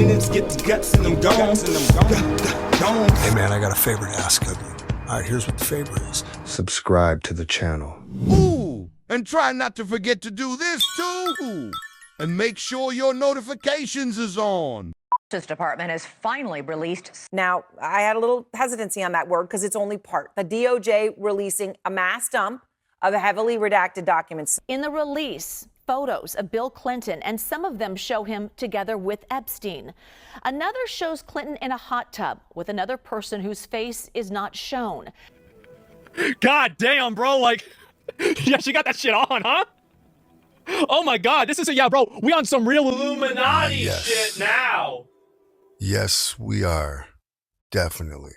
minutes, get the guts in them gones. Hey man, I got a favor to ask of you. Alright, here's what the favor is. Subscribe to the channel. Ooh, and try not to forget to do this too. And make sure your notifications is on. Justice Department has finally released. Now, I had a little hesitancy on that word because it's only part. The DOJ releasing a mass dump of heavily redacted documents. In the release, photos of Bill Clinton, and some of them show him together with Epstein. Another shows Clinton in a hot tub with another person whose face is not shown. God damn, bro, like, yeah, she got that shit on, huh? Oh my God, this is a, yeah, bro, we on some real Illuminati shit now. Yes, we are. Definitely.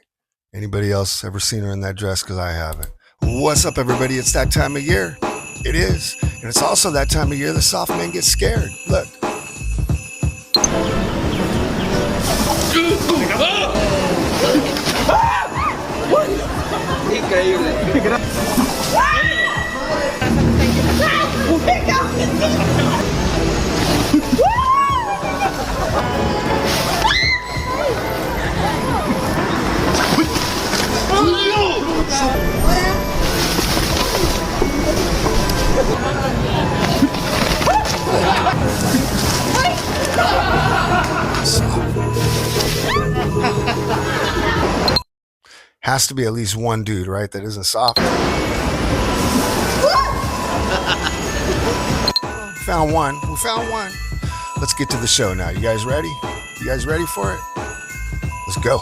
Anybody else ever seen her in that dress? Because I haven't. What's up, everybody? It's that time of year. It is. And it's also that time of year the soft men get scared. Look. Has to be at least one dude, right, that isn't soft. Found one. We found one. Let's get to the show now. You guys ready? You guys ready for it? Let's go.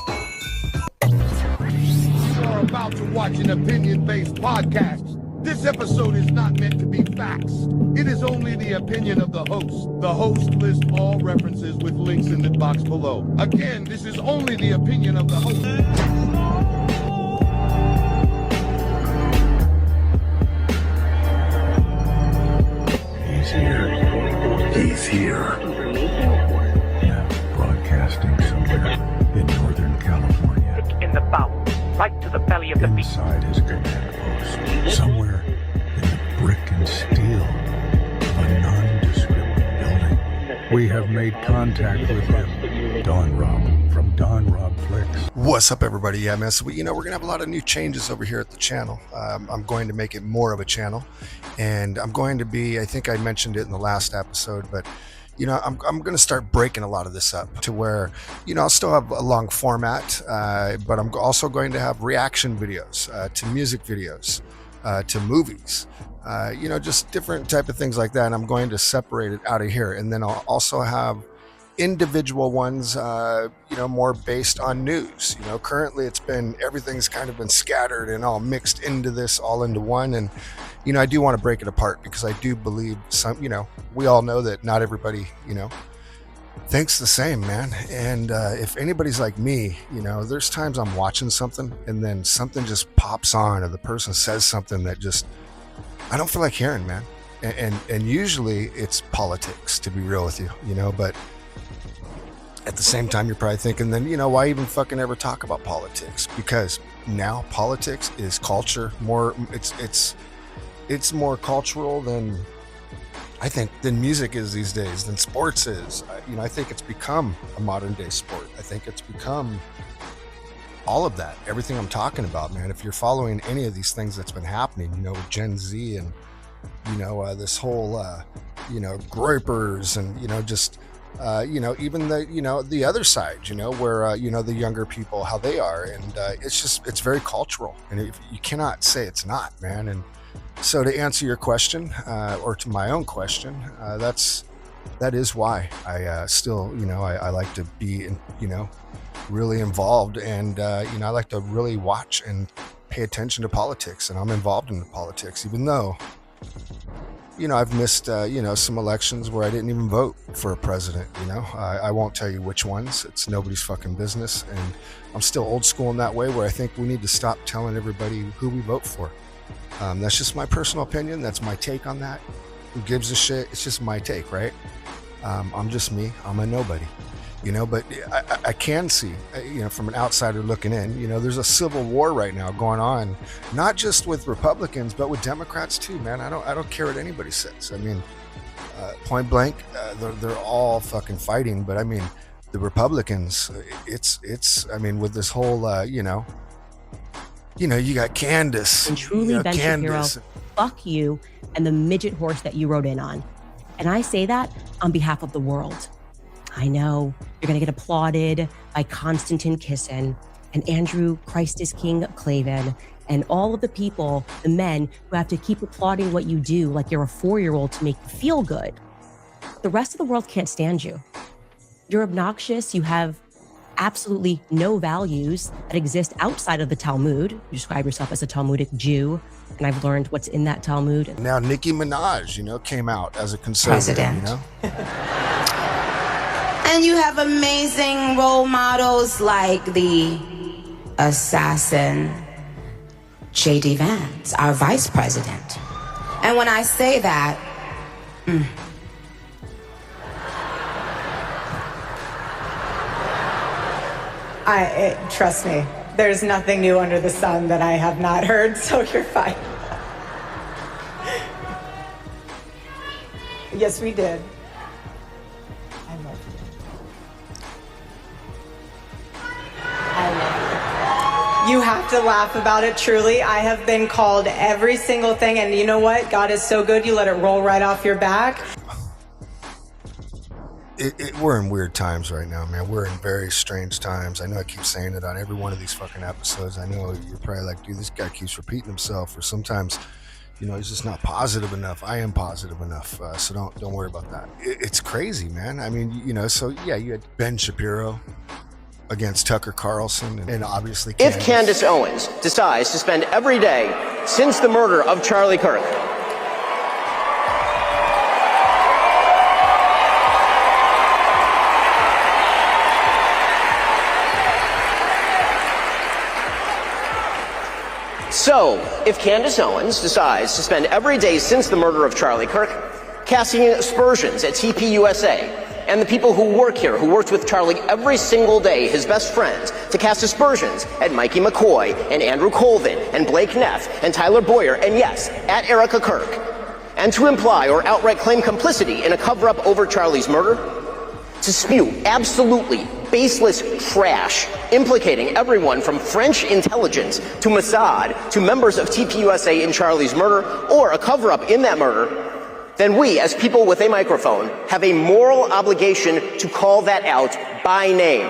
You are about to watch an opinion-based podcast. This episode is not meant to be facts. It is only the opinion of the host. The host lists all references with links in the box below. Again, this is only the opinion of the host. He's here. He's here. Now broadcasting somewhere in Northern California. In the bowels, right to the belly of the beast. Inside his command post. Somewhere in the brick and steel of a nondescript building. We have made contact with him. Don Rob from Don Rob Flixx. What's up, everybody? Yeah, man. So we're gonna have a lot of new changes over here at the channel. I'm going to make it more of a channel, and I'm going to be, I think I mentioned it in the last episode, but I'm going to start breaking a lot of this up to where, I'll still have a long format, but I'm also going to have reaction videos to music videos, to movies, just different type of things like that. And I'm going to separate it out of here. And then I'll also have individual ones, more based on news. Currently everything's kind of been scattered and all mixed into this, all into one. And, I do want to break it apart because I do believe we all know that not everybody, thinks the same, man. And if anybody's like me, there's times I'm watching something and then something just pops on or the person says something that just, I don't feel like hearing, man. And usually it's politics, to be real with you, but at the same time, you're probably thinking, then, why even fucking ever talk about politics? Because now politics is culture. It's more cultural than, I think, than music is these days, than sports is. I think it's become a modern day sport. I think it's become all of that. Everything I'm talking about, man. If you're following any of these things that's been happening, with Gen Z and, this whole, groypers and, just, even the other side, where, the younger people, how they are. And it's very cultural. And you cannot say it's not, man. And so to answer your question, or to my own question, that is why I still, I like to be, really involved. And, I like to really watch and pay attention to politics. And I'm involved in the politics, even though, I've missed, some elections where I didn't even vote for a president, I won't tell you which ones. It's nobody's fucking business. And I'm still old school in that way where I think we need to stop telling everybody who we vote for. That's just my personal opinion. That's my take on that. Who gives a shit? It's just my take, right? I'm just me. I'm a nobody, but I can see, from an outsider looking in, there's a civil war right now going on, not just with Republicans, but with Democrats too, man. I don't care what anybody says. I mean, point blank, they're all fucking fighting. But I mean, the Republicans, it's. I mean, with this whole, you got Candace. And truly, Ben Shapiro, fuck you and the midget horse that you rode in on. And I say that on behalf of the world. I know you're going to get applauded by Konstantin Kisin and Andrew Christ is King Clavin and all of the people, the men who have to keep applauding what you do like you're a 4-year-old to make you feel good. The rest of the world can't stand you. You're obnoxious. You have absolutely no values that exist outside of the Talmud. You describe yourself as a Talmudic Jew, and I've learned what's in that Talmud. Now Nicki Minaj, came out as a conservative, President. And you have amazing role models like the assassin J.D. Vance, our vice president. And when I say that, trust me, there's nothing new under the sun that I have not heard, so you're fine. Yes, we did. I love you. I love you. You have to laugh about it, truly. I have been called every single thing, and you know what? God is so good, you let it roll right off your back. We're in weird times right now, man. We're in very strange times. I know I keep saying it on every one of these fucking episodes. I know you're probably like, dude, this guy keeps repeating himself, or sometimes, he's just not positive enough. I am positive enough, so don't worry about that. It's crazy, man. I mean, so yeah, you had Ben Shapiro against Tucker Carlson, and obviously If Candace Owens decides to spend every day since the murder of Charlie Kirk So, if Candace Owens decides to spend every day since the murder of Charlie Kirk casting aspersions at TPUSA and the people who work here, who worked with Charlie every single day, his best friends, to cast aspersions at Mikey McCoy and Andrew Colvin and Blake Neff and Tyler Boyer and yes, at Erica Kirk, and to imply or outright claim complicity in a cover-up over Charlie's murder, to spew absolutely baseless trash implicating everyone from French intelligence to Mossad to members of TPUSA in Charlie's murder or a cover-up in that murder, then we, as people with a microphone, have a moral obligation to call that out by name.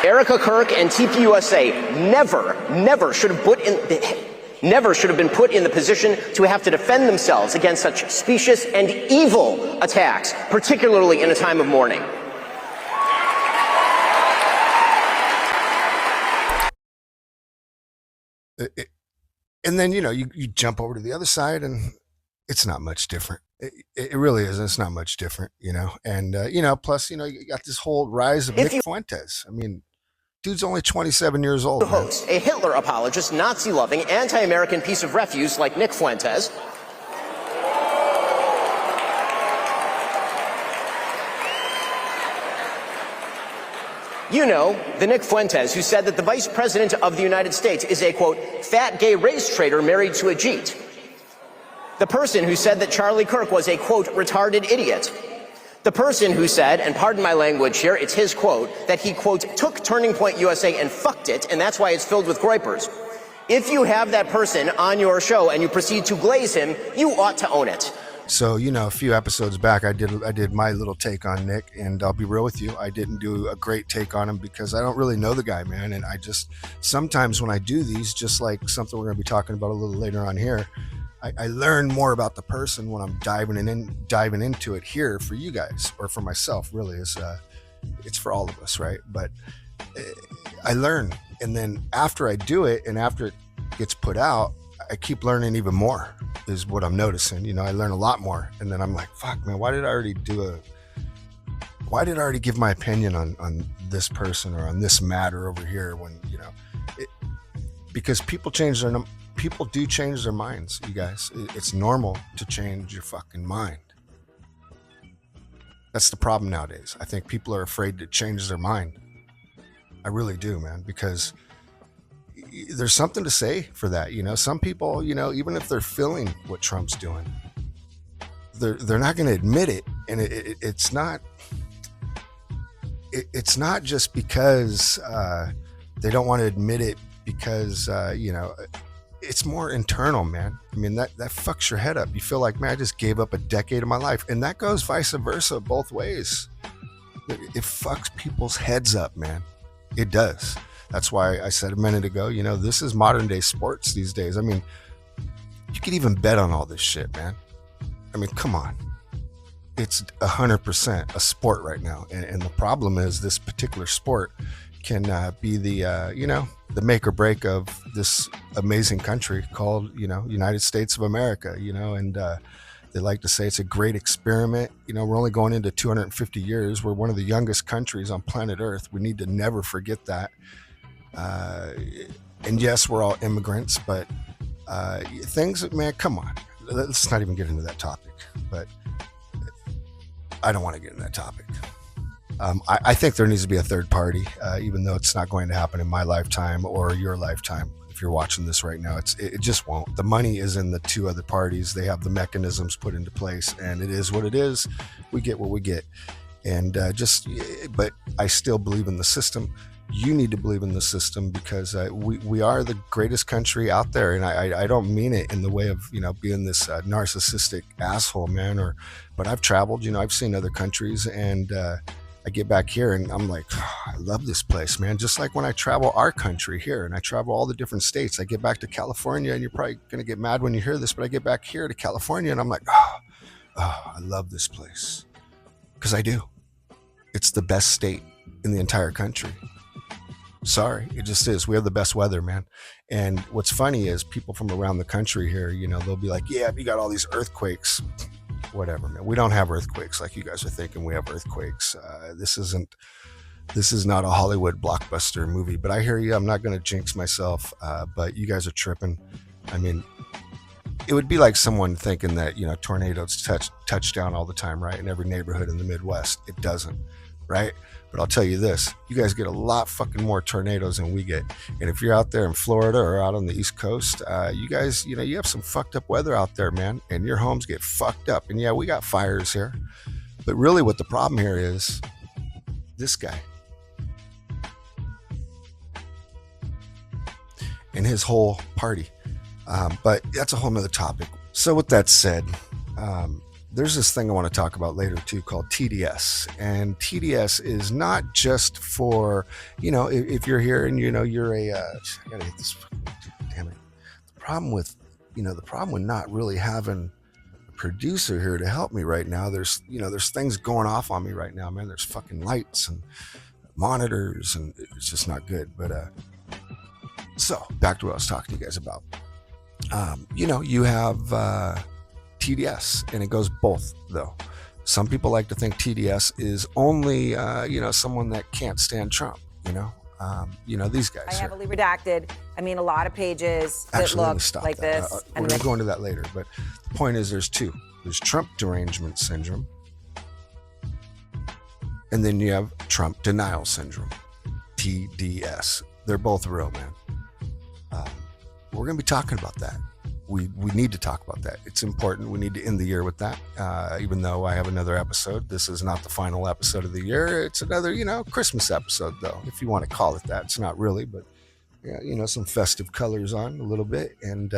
Erica Kirk and TPUSA never should have been put in the position to have to defend themselves against such specious and evil attacks, particularly in a time of mourning. And then, you jump over to the other side and it's not much different. It really isn't. It's not much different, and, plus, you got this whole rise of Nick Fuentes. I mean, dude's only 27 years old. The host, a Hitler apologist, Nazi-loving, anti-American piece of refuse like Nick Fuentes, the Nick Fuentes who said that the Vice President of the United States is a, quote, fat gay race traitor married to a Jeet. The person who said that Charlie Kirk was a, quote, retarded idiot. The person who said, and pardon my language here, it's his quote, that he, quote, took Turning Point USA and fucked it, and that's why it's filled with groypers. If you have that person on your show and you proceed to glaze him, you ought to own it. So, a few episodes back, I did my little take on Nick, and I'll be real with you, I didn't do a great take on him because I don't really know the guy, man, and sometimes when I do these, just like something we're going to be talking about a little later on here, I learn more about the person when I'm diving into it here for you guys, or for myself, really. It's for all of us, right? But I learn, and then after I do it, and after it gets put out, I keep learning even more, is what I'm noticing. I learn a lot more, and then I'm like, fuck, man, why did I already give my opinion on this person or on this matter over here when, because people do change their minds, you guys. It's normal to change your fucking mind. That's the problem nowadays. I think people are afraid to change their mind. I really do, man, because there's something to say for that. Some people, even if they're feeling what Trump's doing, they're not going to admit it. And it's not just because they don't want to admit it because, it's more internal, man. I mean, that fucks your head up. You feel like, man, I just gave up a decade of my life. And that goes vice versa both ways. It fucks people's heads up, man. It does. That's why I said a minute ago, this is modern day sports these days. I mean, you could even bet on all this shit, man. I mean, come on. It's 100% a sport right now. And the problem is this particular sport can be the make or break of this amazing country called, United States of America, and they like to say it's a great experiment. We're only going into 250 years. We're one of the youngest countries on planet Earth. We need to never forget that. And yes, we're all immigrants, but things, man, come on. Let's not even get into that topic, but I don't want to get into that topic. I think there needs to be a third party, even though it's not going to happen in my lifetime or your lifetime. If you're watching this right now, it just won't. The money is in the two other parties. They have the mechanisms put into place, and it is what it is. We get what we get. And but I still believe in the system. You need to believe in the system because we are the greatest country out there. And I don't mean it in the way of, being this narcissistic asshole, man, but I've traveled, I've seen other countries, and I get back here and I'm like, oh, I love this place, man. Just like when I travel our country here and I travel all the different states, I get back to California, and you're probably going to get mad when you hear this, but I get back here to California and I'm like, oh, I love this place. Because I do. It's the best state in the entire country. Sorry, it just is. We have the best weather, man. And what's funny is people from around the country here, they'll be like, yeah, you got all these earthquakes. Whatever, man. We don't have earthquakes like you guys are thinking we have earthquakes. This is not a Hollywood blockbuster movie, but I hear you. I'm not going to jinx myself, but you guys are tripping. I mean, it would be like someone thinking that, tornadoes touch down all the time, right? In every neighborhood in the Midwest. It doesn't, right? But I'll tell you this, you guys get a lot fucking more tornadoes than we get. And if you're out there in Florida or out on the East Coast, you guys, you have some fucked up weather out there, man, and your homes get fucked up. And yeah, we got fires here. But really what the problem here is this guy and his whole party. But that's a whole nother topic. So with that said, there's this thing I want to talk about later too called TDS. And TDS is not just for, if you're here and you're I gotta hit this, damn it. The problem with not really having a producer here to help me right now, there's things going off on me right now, man. There's fucking lights and monitors and it's just not good. But so back to what I was talking to you guys about. You have TDS, and it goes both though. Some people like to think TDS is only someone that can't stand Trump. These guys. I heavily redacted. I mean, a lot of pages that look like this. We're going to go into that later, but the point is, there's two. There's Trump derangement syndrome, and then you have Trump denial syndrome, TDS. They're both real, man. We're going to be talking about that. We need to talk about that. It's important. We need to end the year with that. Even though I have another episode, this is not the final episode of the year. It's another, Christmas episode, though, if you want to call it that. It's not really, but yeah, some festive colors on a little bit. And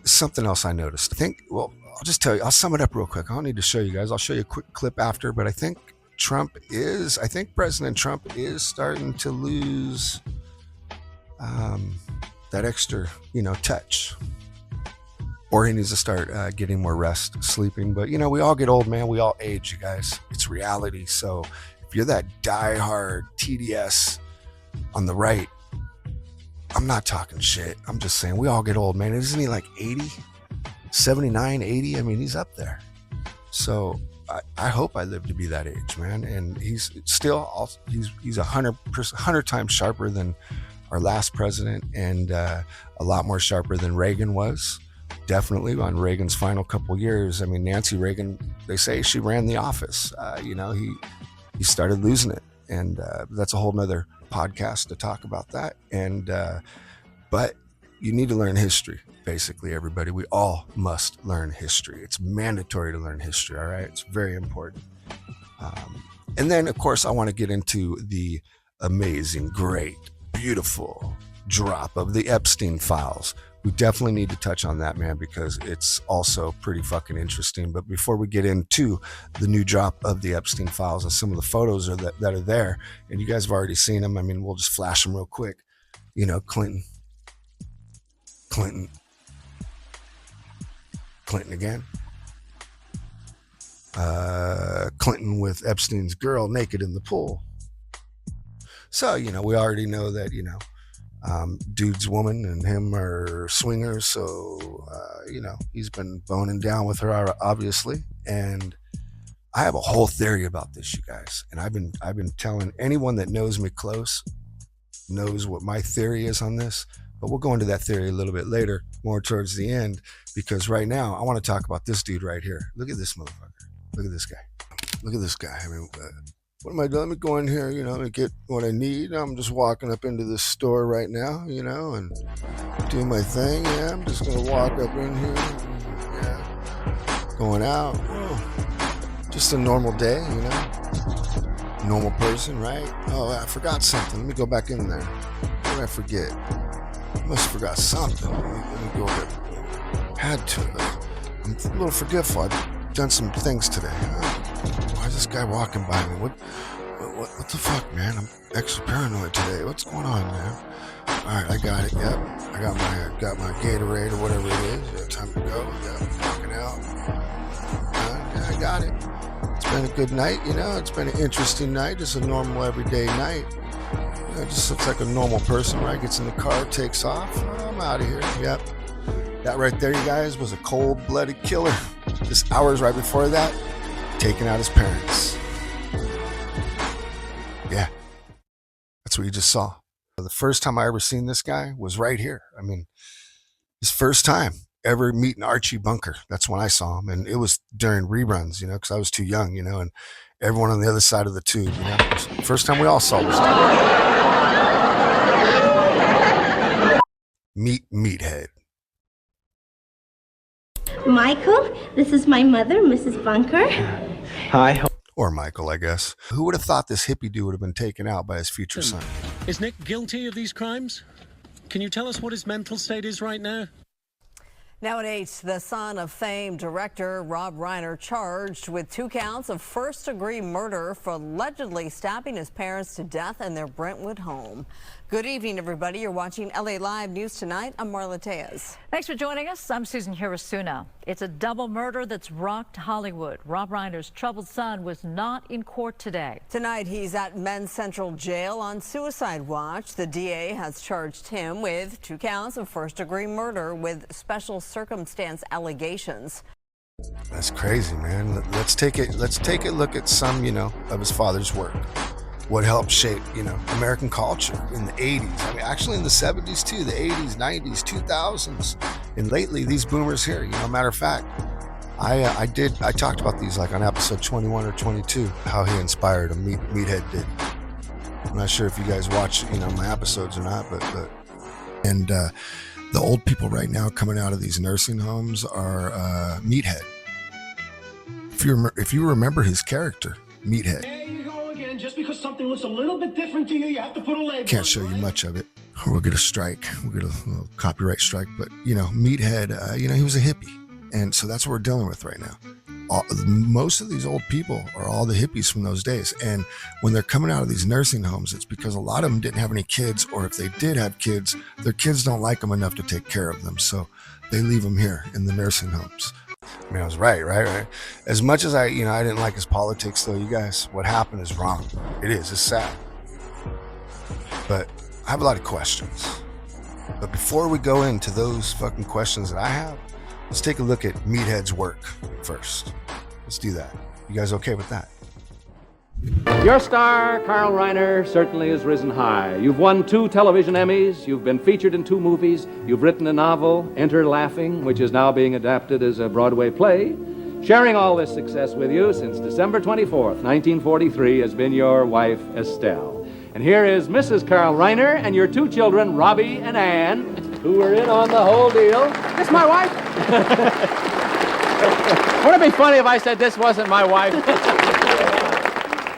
something else I noticed. I'll just tell you. I'll sum it up real quick. I don't need to show you guys. I'll show you a quick clip after. But I think President Trump is starting to lose that extra, touch. Or he needs to start getting more rest, sleeping. But, we all get old, man. We all age, you guys. It's reality. So if you're that diehard TDS on the right, I'm not talking shit. I'm just saying we all get old, man. Isn't he like 80, 79, 80? I mean, he's up there. So I hope I live to be that age, man. And he's still, he's 100 times sharper than our last president, and a lot more sharper than Reagan was. Definitely on Reagan's final couple years. I mean, Nancy Reagan, they say she ran the office. He started losing it. And that's a whole nother podcast to talk about that. And But you need to learn history, basically, everybody. We all must learn history. It's mandatory to learn history, all right? It's very important. And then, of course, I want to get into the amazing, great, beautiful drop of the Epstein files. We definitely need to touch on that, man, because it's also pretty fucking interesting. But before we get into the new drop of the Epstein files and some of the photos that are there, and you guys have already seen them, I mean, we'll just flash them real quick. You know, Clinton again. Clinton with Epstein's girl naked in the pool. So, you know, we already know that, you know, dude's woman and him are swingers. So, you know, he's been boning down with her, obviously. And I have a whole theory about this, you guys. And I've been telling anyone that knows me close knows what my theory is on this. But we'll go into that theory a little bit later, more towards the end, because right now I want to talk about this dude right here. Look at this motherfucker. Look at this guy. Look at this guy. I mean, what am I doing? Let me go in here, you know, and get what I need. I'm just walking up into this store right now, you know, and do my thing. Yeah, I'm just going to walk up in here. Yeah. Going out. Oh, just a normal day, you know. Normal person, right? Oh, I forgot something. Let me go back in there. What did I forget? I must have forgot something. Let me go there. Had to. I'm a little forgetful. I've done some things today. Why is this guy walking by me? What the fuck, man? I'm extra paranoid today. What's going on, man? All right, I got it. Yep, I got my Gatorade or whatever it is. Yeah, time to go. Yeah, I'm walking out. Yeah, I got it. It's been a good night, you know. It's been an interesting night. Just a normal everyday night. You know, just looks like a normal person, right? Gets in the car, takes off. Oh, I'm out of here. Yep. That right there, you guys, was a cold-blooded killer. Just hours right before that, taking out his parents. Yeah. That's what you just saw. The first time I ever seen this guy was right here. I mean, his first time ever meeting Archie Bunker. That's when I saw him. And it was during reruns, you know, because I was too young, you know, and everyone on the other side of the tube, you know. First time we all saw this dude. Meathead. Michael, this is my mother, Mrs. Bunker. Hi. Or Michael, I guess. Who would have thought this hippie dude would have been taken out by his future son? Is Nick guilty of these crimes? Can you tell us what his mental state is right now? Now at 8, the son of famed director Rob Reiner charged with 2 counts of first-degree murder for allegedly stabbing his parents to death in their Brentwood home. Good evening, everybody. You're watching LA Live News Tonight. I'm Marla Tejas. Thanks for joining us. I'm Susan Hirasuna. It's a double murder that's rocked Hollywood. Rob Reiner's troubled son was not in court today. Tonight, he's at Men's Central Jail on suicide watch. The DA has charged him with 2 counts of first-degree murder with special circumstance allegations. That's crazy, man. Let's take a look at some, you know, of his father's work. What helped shape, you know, American culture in the 80s. I mean, actually in the 70s too, the 80s, 90s, 2000s. And lately, these boomers here, you know, matter of fact, I talked about these like on episode 21 or 22, how he inspired him, Meathead did. I'm not sure if you guys watch, you know, my episodes or not, but the old people right now coming out of these nursing homes are Meathead. If you remember his character, Meathead. There you go again. Just because something looks a little bit different to you, you have to put a label. Can't show you much of it, or we'll get a strike. We'll get a little copyright strike. But you know, Meathead, you know, he was a hippie, and so that's what we're dealing with right now. Most of these old people are all the hippies from those days, and when they're coming out of these nursing homes, it's because a lot of them didn't have any kids, or if they did have kids, their kids don't like them enough to take care of them, so they leave them here in the nursing homes. I mean, I was right. As much as I didn't like his politics, though, you guys, what happened is wrong. It's sad. But I have a lot of questions. But before we go into those fucking questions that I have, let's take a look at Meathead's work first. Let's do that. You guys okay with that? Your star, Carl Reiner, certainly has risen high. You've won 2 television Emmys, you've been featured in 2 movies, you've written a novel, Enter Laughing, which is now being adapted as a Broadway play. Sharing all this success with you since December 24th, 1943, has been your wife, Estelle. And here is Mrs. Carl Reiner and your two children, Robbie and Ann, who were in on the whole deal. That's my wife. Wouldn't it be funny if I said this wasn't my wife?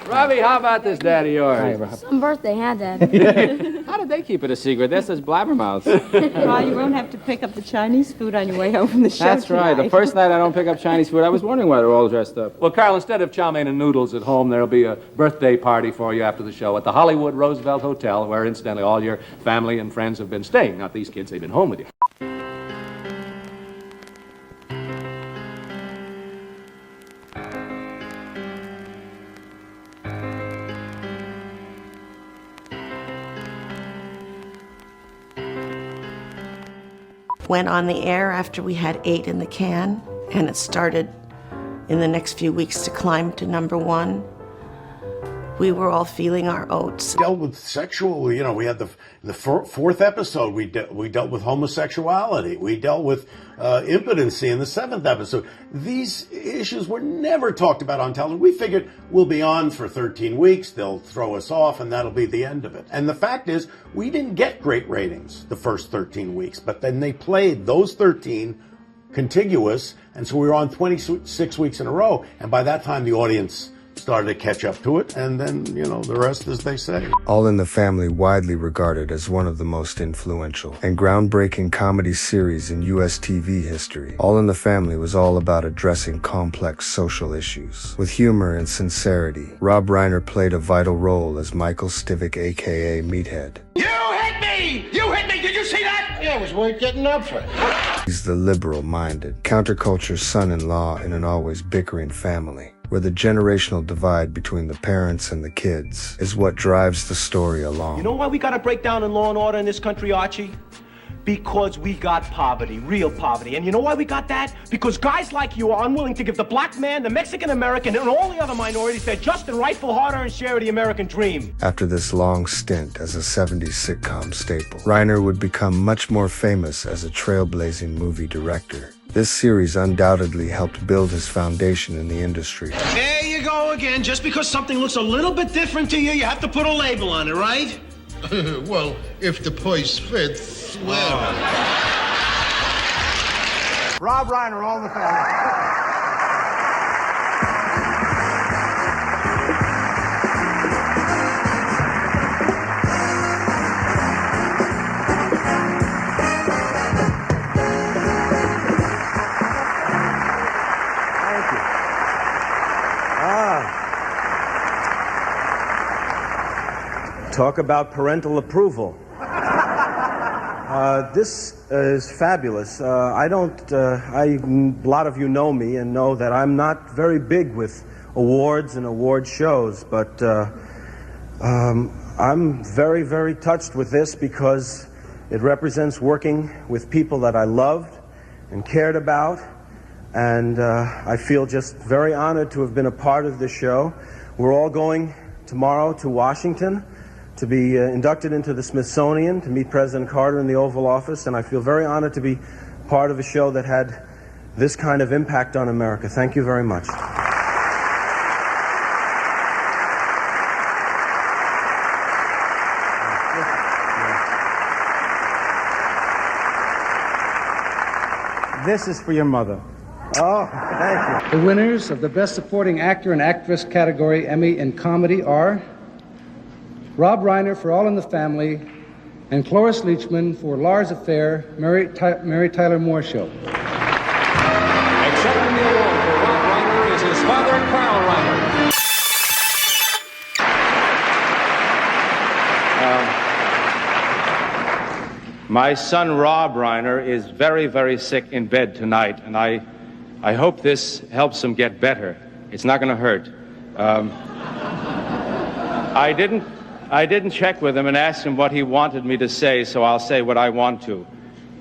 Robbie, how about this daddy yours? Some birthday, huh, Dad? How did they keep it a secret? This is blabbermouth. Well, you won't have to pick up the Chinese food on your way home from the show That's right. The first night I don't pick up Chinese food, I was wondering why they're all dressed up. Well, Carl, instead of chow mein and noodles at home, there'll be a birthday party for you after the show at the Hollywood Roosevelt Hotel, where incidentally all your family and friends have been staying. Not these kids, they've been home with you. Went on the air after we had 8 in the can, and it started in the next few weeks to climb to #1. We were all feeling our oats. Dealt with sexual, we had the fourth episode, we dealt with homosexuality. We dealt with impotency in the 7th episode. These issues were never talked about on television. We figured we'll be on for 13 weeks, they'll throw us off, and that'll be the end of it. And the fact is, we didn't get great ratings the first 13 weeks, but then they played those 13 contiguous, and so we were on 26 weeks in a row, and by that time the audience started to catch up to it, and then, the rest, as they say. All in the Family, widely regarded as one of the most influential and groundbreaking comedy series in U.S. TV history. All in the Family was all about addressing complex social issues. With humor and sincerity, Rob Reiner played a vital role as Michael Stivic, a.k.a. Meathead. You hit me! You hit me! Did you see that? Yeah, it was worth getting up for. He's the liberal-minded, counterculture son-in-law in an always bickering family, where the generational divide between the parents and the kids is what drives the story along. You know why we got a breakdown in law and order in this country, Archie? Because we got poverty, real poverty. And you know why we got that? Because guys like you are unwilling to give the black man, the Mexican American, and all the other minorities their just and rightful hard-earned share of the American dream. After this long stint as a 70s sitcom staple, Reiner would become much more famous as a trailblazing movie director. This series undoubtedly helped build his foundation in the industry. There you go again. Just because something looks a little bit different to you, you have to put a label on it, right? Well, if the price fits, well. Rob Reiner, all in the family. Talk about parental approval. This is fabulous. A lot of you know me and know that I'm not very big with awards and award shows, but I'm very, very touched with this because it represents working with people that I loved and cared about, and I feel just very honored to have been a part of this show. We're all going tomorrow to Washington to be inducted into the Smithsonian, to meet President Carter in the Oval Office, and I feel very honored to be part of a show that had this kind of impact on America. Thank you very much. This is for your mother. Oh, thank you. The winners of the Best Supporting Actor and Actress category Emmy in Comedy are Rob Reiner for All in the Family, and Cloris Leachman for Lars Affair, Mary Tyler Moore Show. Accepting the award for Rob Reiner is his father, Carl Reiner. My son, Rob Reiner, is very, very sick in bed tonight, and I hope this helps him get better. It's not going to hurt. I didn't check with him and ask him what he wanted me to say, so I'll say what I want to.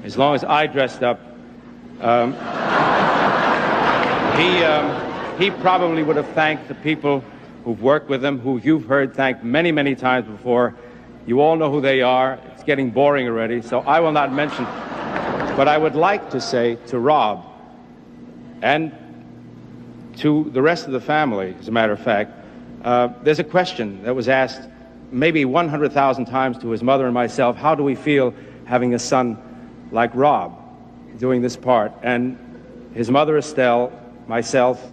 As long as I dressed up, he probably would have thanked the people who've worked with him, who you've heard thanked many, many times before. You all know who they are. It's getting boring already, so I will not mention. But I would like to say to Rob and to the rest of the family, as a matter of fact, there's a question that was asked maybe 100,000 times to his mother and myself, how do we feel having a son like Rob doing this part? And his mother Estelle, myself,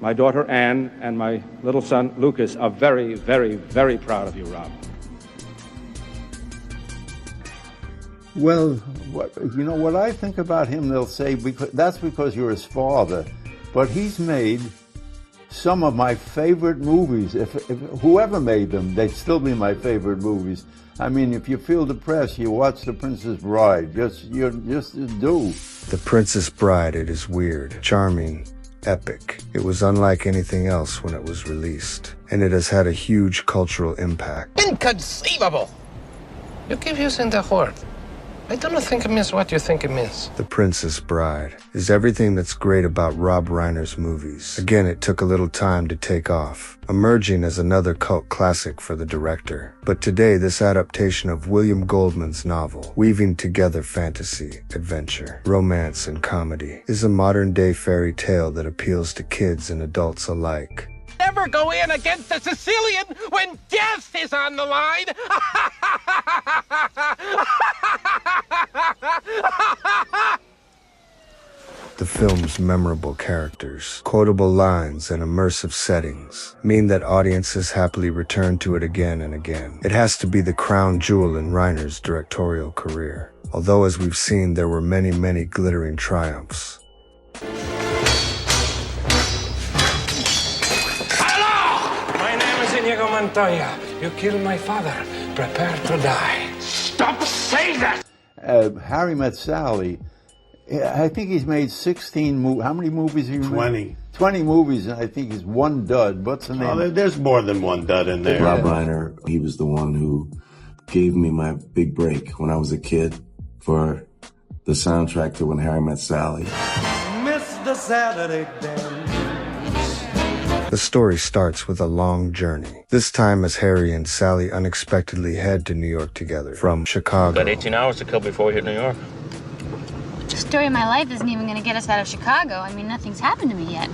my daughter Anne, and my little son Lucas are very, very, very proud of you, Rob. Well, what I think about him, they'll say, that's because you're his father. But he's made some of my favorite movies. If whoever made them, they'd still be my favorite movies. I mean, if you feel depressed, you watch The Princess Bride. Just do. The Princess Bride, it is weird, charming, epic. It was unlike anything else when it was released, and it has had a huge cultural impact. Inconceivable! You keep using the word. I don't think it means what you think it means. The Princess Bride is everything that's great about Rob Reiner's movies. Again, it took a little time to take off, emerging as another cult classic for the director. But today, this adaptation of William Goldman's novel, weaving together fantasy, adventure, romance, and comedy, is a modern-day fairy tale that appeals to kids and adults alike. Never go in against a Sicilian when death is on the line! The film's memorable characters, quotable lines, and immersive settings mean that audiences happily return to it again and again. It has to be the crown jewel in Reiner's directorial career, although as we've seen there were many, many glittering triumphs. Diego Montoya, you killed my father. Prepare to die. Stop saying that! Harry Met Sally, I think he's made 16 movies. How many movies have you made? 20. 20 movies, and I think he's one dud. What's the name? Oh, there's more than one dud in there. Rob Reiner, he was the one who gave me my big break when I was a kid for the soundtrack to When Harry Met Sally. Mr. Saturday Dance. The story starts with a long journey. This time as Harry and Sally unexpectedly head to New York together from Chicago. Got 18 hours to kill before we hit New York. The story of my life isn't even going to get us out of Chicago. I mean, nothing's happened to me yet.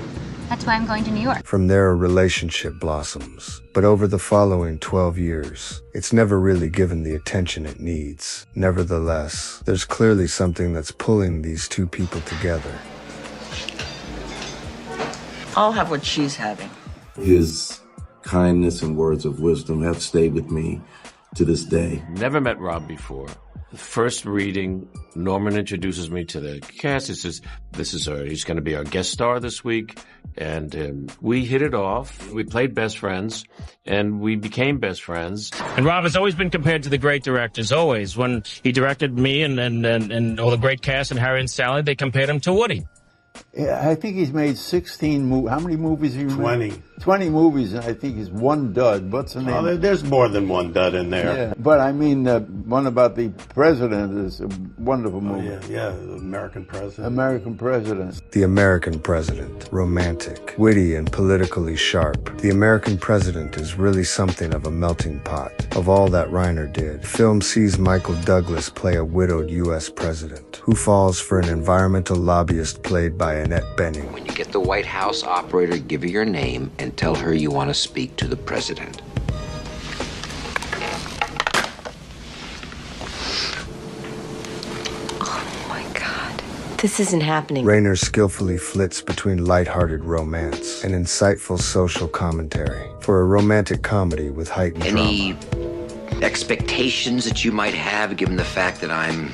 That's why I'm going to New York. From there, a relationship blossoms. But over the following 12 years, it's never really given the attention it needs. Nevertheless, there's clearly something that's pulling these two people together. I'll have what she's having. His kindness and words of wisdom have stayed with me to this day. Never met Rob before. First reading, Norman introduces me to the cast. He says, he's going to be our guest star this week. And we hit it off. We played best friends, and we became best friends. And Rob has always been compared to the great directors, always. When he directed me and all the great cast and Harry and Sally, they compared him to Woody. I think he's made 16 movies. How many movies have you made? 20. 20 movies, and I think he's one dud. What's the name? Oh, there's more than one dud in there. Yeah, but I mean, one about the president is a wonderful movie. Yeah, the American President. American President. The American President, romantic, witty, and politically sharp. The American President is really something of a melting pot of all that Reiner did. The film sees Michael Douglas play a widowed U.S. president who falls for an environmental lobbyist played by Annette Bening. When you get the White House operator, give her your name and tell her you want to speak to the president. Oh my God. This isn't happening. Reiner skillfully flits between lighthearted romance and insightful social commentary for a romantic comedy with heightened Any drama. expectations that you might have given the fact that I'm,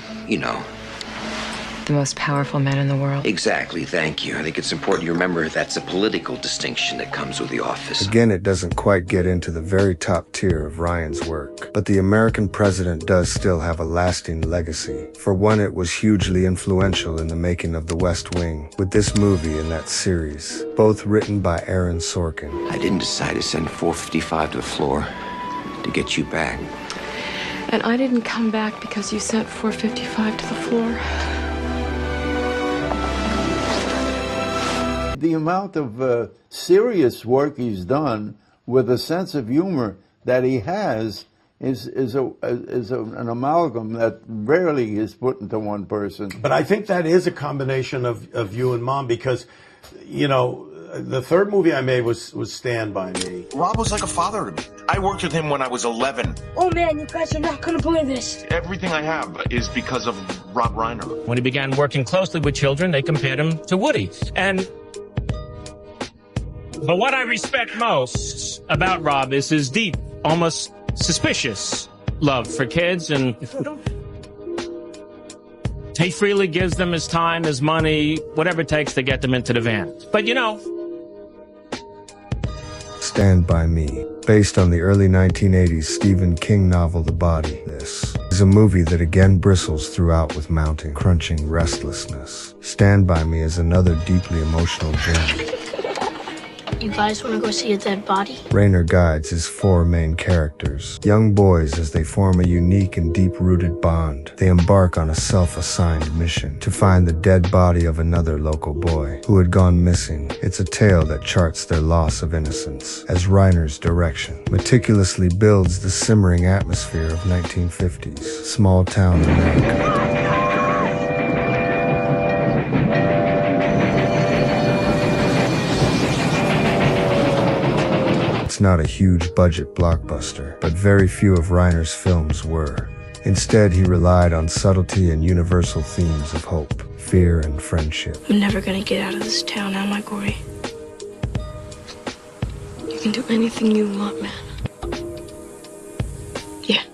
The most powerful man in the world. Exactly, thank you. I think it's important you remember that's a political distinction that comes with the office. Again, it doesn't quite get into the very top tier of Ryan's work, but The American President does still have a lasting legacy. For one, it was hugely influential in the making of The West Wing, with this movie and that series, both written by Aaron Sorkin. I didn't decide to send 455 to the floor to get you back. And I didn't come back because you sent 455 to the floor. The amount of serious work he's done with a sense of humor that he has is an amalgam that rarely is put into one person. But I think that is a combination of you and Mom because, The third movie I made was Stand By Me. Rob was like a father to me. I worked with him when I was 11. Oh man, you guys are not gonna believe this. Everything I have is because of Rob Reiner. When he began working closely with children, they compared him to Woody. But what I respect most about Rob is his deep, almost suspicious love for kids, and he freely gives them his time, his money, whatever it takes to get them into the van. But Stand By Me, based on the early 1980s Stephen King novel The Body. This is a movie that again bristles throughout with mounting, crunching restlessness. Stand By Me is another deeply emotional journey. You guys want to go see a dead body? Reiner guides his four main characters, young boys, as they form a unique and deep-rooted bond. They embark on a self-assigned mission to find the dead body of another local boy who had gone missing. It's a tale that charts their loss of innocence, as Reiner's direction meticulously builds the simmering atmosphere of 1950s small-town America. It's not a huge budget blockbuster, but very few of Reiner's films were. Instead, he relied on subtlety and universal themes of hope, fear, and friendship. I'm never gonna get out of this town, am I, Corey? You can do anything you want, man. Yeah.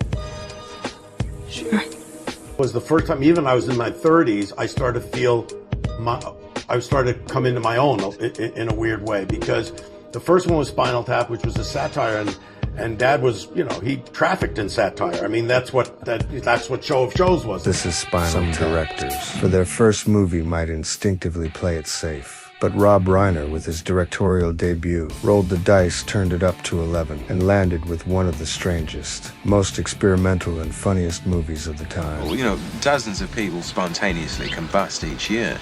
Sure. It was the first time, even I was in my 30s, I started to come into my own in a weird way, because the first one was Spinal Tap, which was a satire, and Dad was, he trafficked in satire. I mean, that's what Show of Shows was. This is Spinal Tap. Some directors, for their first movie, might instinctively play it safe. But Rob Reiner, with his directorial debut, rolled the dice, turned it up to 11, and landed with one of the strangest, most experimental and funniest movies of the time. Well, dozens of people spontaneously combust each year.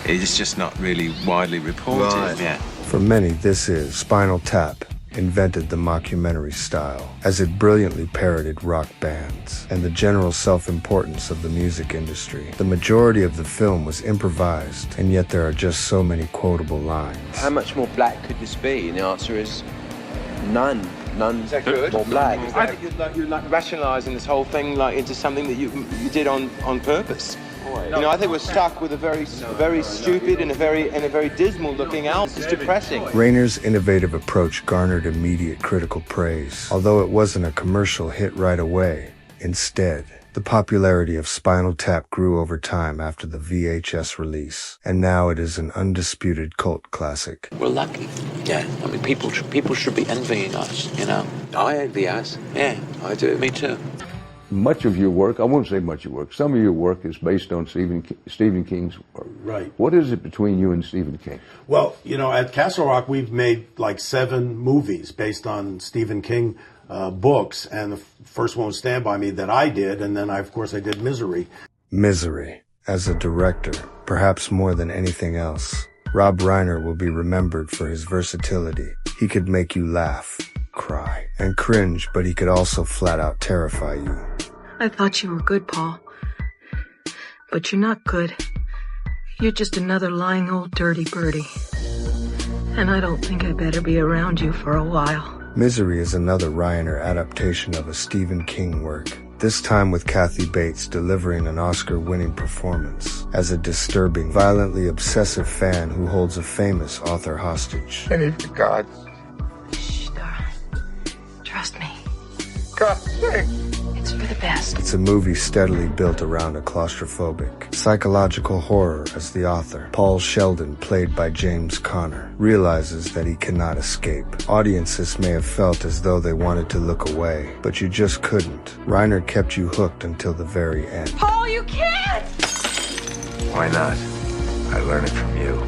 It's just not really widely reported. Right. Yeah. For many, this is Spinal Tap invented the mockumentary style, as it brilliantly parodied rock bands and the general self-importance of the music industry. The majority of the film was improvised, and yet there are just so many quotable lines. How much more black could this be? And the answer is none. None more black. I think you're rationalising this whole thing into something that you did on purpose. I think we're stuck with a very stupid and a very dismal looking album. It's depressing. Reiner's innovative approach garnered immediate critical praise, although it wasn't a commercial hit right away. Instead, the popularity of Spinal Tap grew over time after the VHS release, and now it is an undisputed cult classic. We're lucky. Yeah, I mean, people should be envying us, I envy us. Yeah, I do. Me too. Much of your work, I won't say much of your work, some of your work is based on Stephen King's work. Right. What is it between you and Stephen King? Well, at Castle Rock, we've made like 7 movies based on Stephen King books, and the first one was Stand By Me that I did, and then, of course, I did Misery. Misery. As a director, perhaps more than anything else, Rob Reiner will be remembered for his versatility. He could make you laugh, cry, and cringe, but he could also flat out terrify you. I thought you were good, Paul. But you're not good. You're just another lying old dirty birdie. And I don't think I better be around you for a while. Misery is another Reiner adaptation of a Stephen King work, this time with Kathy Bates delivering an Oscar-winning performance as a disturbing, violently obsessive fan who holds a famous author hostage. And for God. Shh, darling. Trust me. God's sake. It's for the best. It's a movie steadily built around a claustrophobic, psychological horror as the author, Paul Sheldon, played by James Conner, realizes that he cannot escape. Audiences may have felt as though they wanted to look away, but you just couldn't. Reiner kept you hooked until the very end. Paul, you can't! Why not? I learned it from you.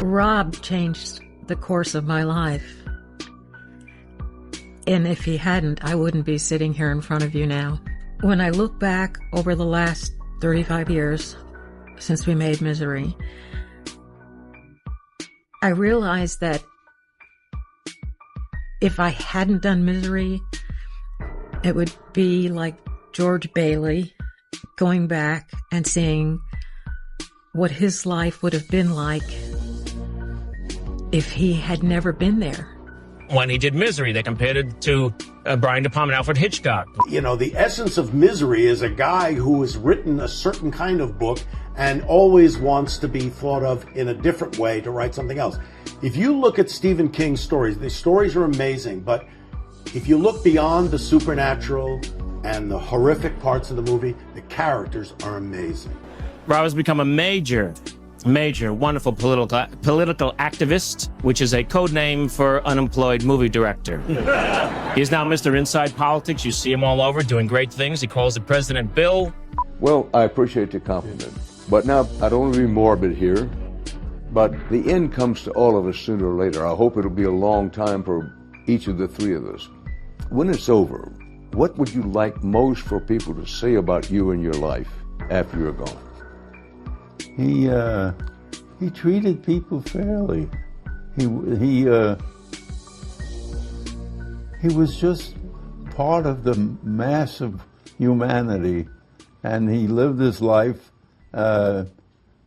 Rob changed the course of my life. And if he hadn't, I wouldn't be sitting here in front of you now. When I look back over the last 35 years since we made Misery, I realized that if I hadn't done Misery, It would be like George Bailey going back and seeing what his life would have been like if he had never been there. When he did Misery, they compared it to Brian De Palma and Alfred Hitchcock. You know, the essence of Misery is a guy who has written a certain kind of book and always wants to be thought of in a different way to write something else. If you look at Stephen King's stories, the stories are amazing, but if you look beyond the supernatural and the horrific parts of the movie, the characters are amazing. Rob has become a major, wonderful political activist, which is a code name for unemployed movie director. He's now Mr. Inside Politics. You see him all over doing great things. He calls it President Bill. Well, I appreciate the compliment. But now, I don't want to be morbid here, but the end comes to all of us sooner or later. I hope it'll be a long time for each of the three of us. When it's over, what would you like most for people to say about you and your life after you're gone? He treated people fairly. He was just part of the mass of humanity, and he lived his life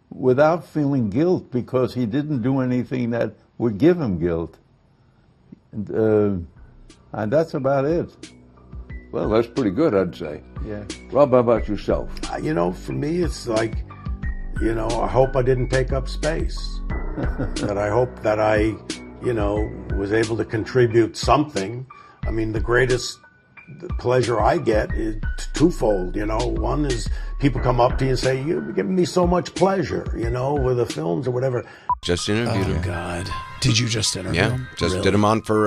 without feeling guilt because he didn't do anything that would give him guilt. And that's about it. Well, that's pretty good, I'd say. Yeah. Rob, how about yourself? You know, for me, it's like, you know, I hope I didn't take up space. That I hope that I, you know, was able to contribute something. I mean, the greatest pleasure I get is twofold, you know. One is people come up to you and say, "You're giving me so much pleasure," you know, with the films or whatever. Just interviewed him. Oh, God. Did you just interview him? Yeah, just Really? did him on for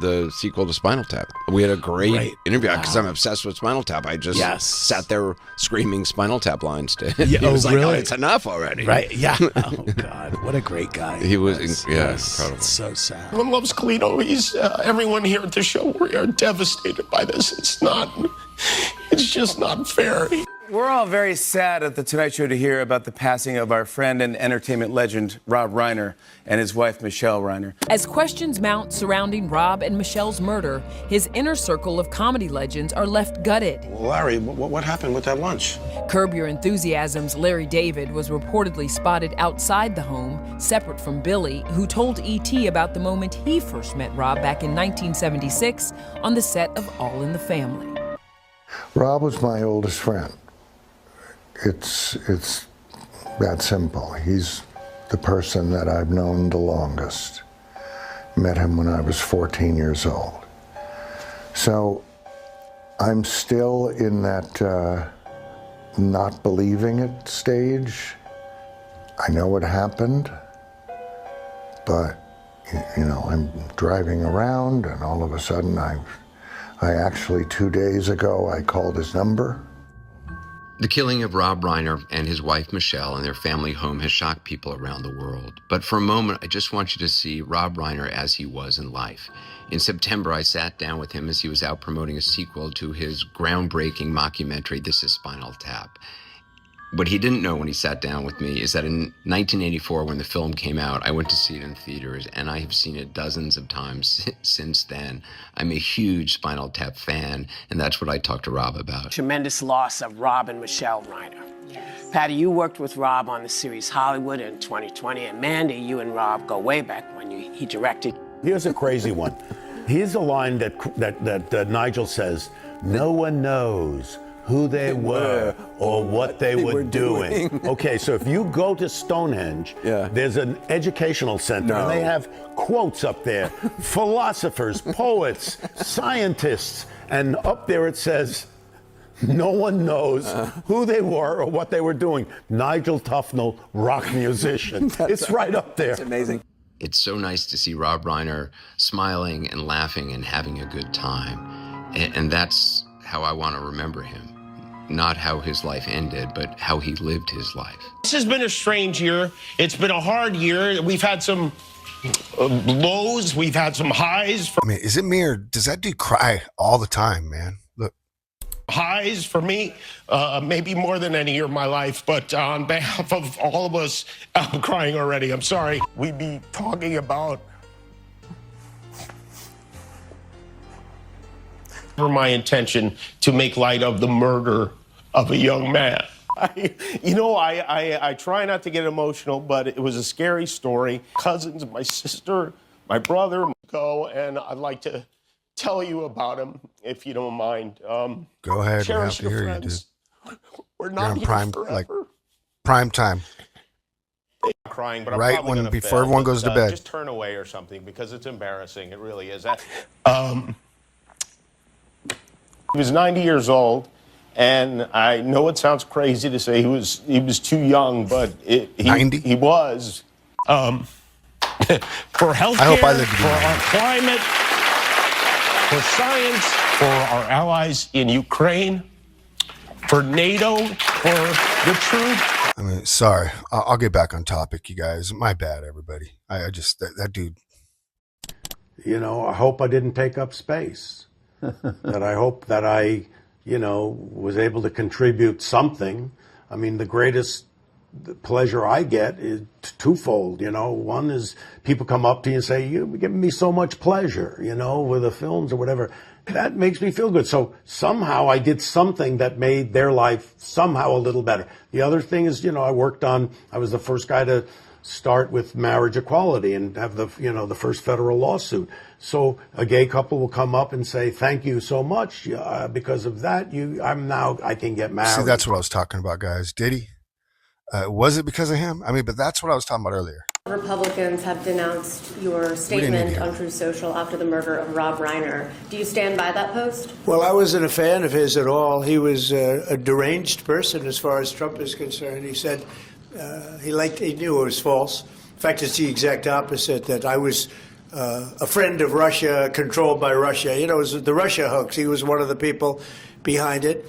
the sequel to Spinal Tap. We had a great interview because I'm obsessed with Spinal Tap. I just sat there screaming Spinal Tap lines to him. Yeah, He was like, really? "Oh, it's enough already." Right? Yeah. Oh, God. What a great guy. He was, incredible. It's so sad. Everyone loves Cleo. Everyone here at the show, we are devastated by this. It's just not fair. We're all very sad at the Tonight Show to hear about the passing of our friend and entertainment legend, Rob Reiner, and his wife, Michelle Reiner. As questions mount surrounding Rob and Michelle's murder, his inner circle of comedy legends are left gutted. Larry, what happened with that lunch? Curb Your Enthusiasm's Larry David was reportedly spotted outside the home, separate from Billy, who told E.T. about the moment he first met Rob back in 1976 on the set of All in the Family. Rob was my oldest friend. It's that simple. He's the person that I've known the longest. Met him when I was 14 years old. So I'm still in that not believing it stage. I know it happened, but you know, I'm driving around and all of a sudden I actually 2 days ago I called his number. The killing of Rob Reiner and his wife Michelle in their family home has shocked people around the world. But for a moment, I just want you to see Rob Reiner as he was in life. In September, I sat down with him as he was out promoting a sequel to his groundbreaking mockumentary, This Is Spinal Tap. What he didn't know when he sat down with me is that in 1984, when the film came out, I went to see it in theaters, and I have seen it dozens of times since then. I'm a huge Spinal Tap fan, and that's what I talked to Rob about. Tremendous loss of Rob and Michelle Reiner. Yes. Patty, you worked with Rob on the series Hollywood in 2020, and Mandy, you and Rob go way back when he directed. Here's a crazy one. Here's a line that Nigel says, "No one knows who they were or what they were doing." Okay, so if you go to Stonehenge, there's an educational center, and they have quotes up there. Philosophers, poets, scientists, and up there it says, "No one knows who they were or what they were doing." Nigel Tufnell, rock musician. It's right up there. It's amazing. It's so nice to see Rob Reiner smiling and laughing and having a good time. And that's how I want to remember him. Not how his life ended, but how he lived his life. This has been a strange year. It's been a hard year. We've had some lows. We've had some highs. I mean, is it me or does that dude cry all the time, man? Look. Highs for me, maybe more than any year of my life. But on behalf of all of us, I'm crying already. I'm sorry. We'd be talking about For my intention to make light of the murder of a young man. I try not to get emotional, but it was a scary story. Cousins, my sister, my brother, and I'd like to tell you about him, if you don't mind. Go ahead. We're cherish happy to your hear you, dude. friends. We're You're not in here prime, forever. like prime Crying, but I'm right probably when gonna before fail, everyone but, goes to bed. Just turn away or something because it's embarrassing. It really is. He was 90 years old, and I know it sounds crazy to say he was too young, but he was. For healthcare, for our climate, for science, for our allies in Ukraine, for NATO, for the truth. I mean, sorry. I'll get back on topic, you guys. My bad, everybody. I just, that dude. You know, I hope I didn't take up space. That I hope that I, was able to contribute something. I mean, the greatest pleasure I get is twofold. One is people come up to you and say, "You're giving me so much pleasure," with the films or whatever. That makes me feel good. So somehow I did something that made their life somehow a little better. The other thing is, I was the first guy to start with marriage equality and have the first federal lawsuit. So a gay couple will come up and say, "Thank you so much. Because of that, I can get married." See, that's what I was talking about, guys. Did he? Was it because of him? I mean, but that's what I was talking about earlier. Republicans have denounced your statement on Truth Social after the murder of Rob Reiner. Do you stand by that post? Well, I wasn't a fan of his at all. He was a deranged person as far as Trump is concerned. He said he knew it was false. In fact, it's the exact opposite, that I was a friend of Russia, controlled by Russia. It was the Russia hoax. He was one of the people behind it.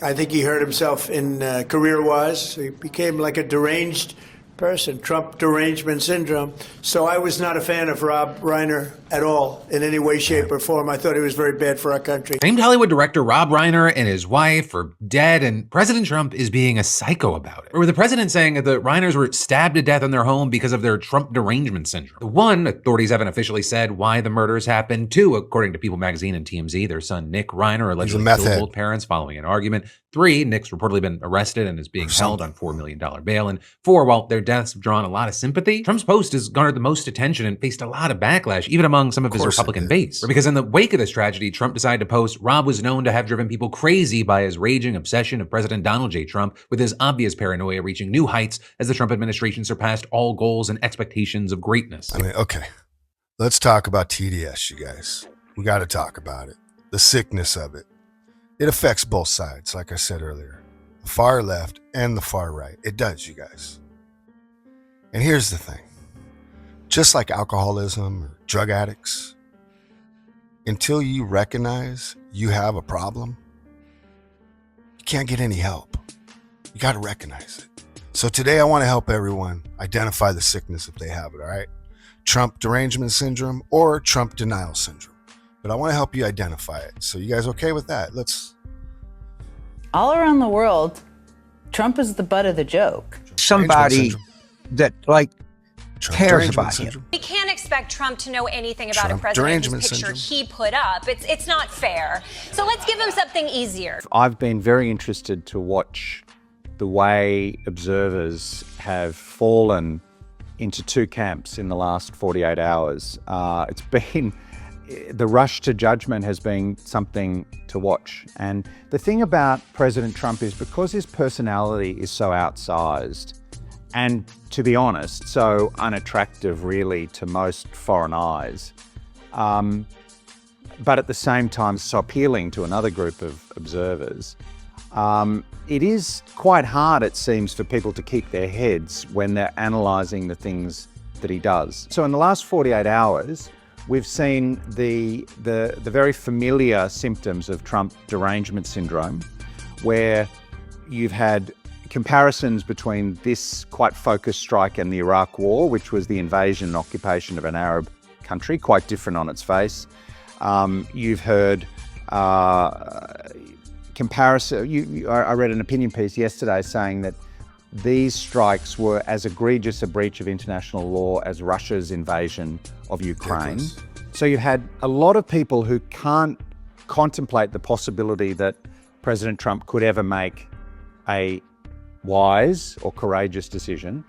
I think he hurt himself in career-wise. He became like a deranged person, Trump derangement syndrome. So I was not a fan of Rob Reiner at all in any way, shape, or form. I thought he was very bad for our country. Famed Hollywood director Rob Reiner and his wife are dead, and President Trump is being a psycho about it. Or with the president saying that the Reiners were stabbed to death in their home because of their Trump derangement syndrome. One, authorities haven't officially said why the murders happened. Two, according to People Magazine and TMZ, their son Nick Reiner allegedly killed both parents following an argument. Three, Nick's reportedly been arrested and is being held on $4 million bail. And four, while their deaths have drawn a lot of sympathy, Trump's post has garnered the most attention and faced a lot of backlash, even among some of his Republican base. Because in the wake of this tragedy, Trump decided to post, Rob was known to have driven people crazy by his raging obsession of President Donald J. Trump, with his obvious paranoia reaching new heights as the Trump administration surpassed all goals and expectations of greatness. I mean, okay. Let's talk about TDS, you guys. We got to talk about it. The sickness of it. It affects both sides, like I said earlier. The far left and the far right. It does, you guys. And here's the thing. Just like alcoholism or drug addicts, until you recognize you have a problem, you can't get any help. You got to recognize it. So today I want to help everyone identify the sickness if they have it, all right? Trump derangement syndrome or Trump denial syndrome. But I want to help you identify it. So you guys okay with that? All around the world, Trump is the butt of the joke. Somebody that cares about him. We can't expect Trump to know anything about a president whose picture he put up. It's not fair. So let's give him something easier. I've been very interested to watch the way observers have fallen into two camps in the last 48 hours. It's been, the rush to judgment has been something to watch. And the thing about President Trump is because his personality is so outsized, and to be honest, so unattractive really to most foreign eyes, but at the same time so appealing to another group of observers, it is quite hard, it seems, for people to keep their heads when they're analysing the things that he does. So in the last 48 hours, we've seen the very familiar symptoms of Trump derangement syndrome, where you've had comparisons between this quite focused strike and the Iraq War, which was the invasion and occupation of an Arab country, quite different on its face. You've heard comparison. I read an opinion piece yesterday saying that these strikes were as egregious a breach of international law as Russia's invasion of Ukraine. So you had a lot of people who can't contemplate the possibility that President Trump could ever make a wise or courageous decision.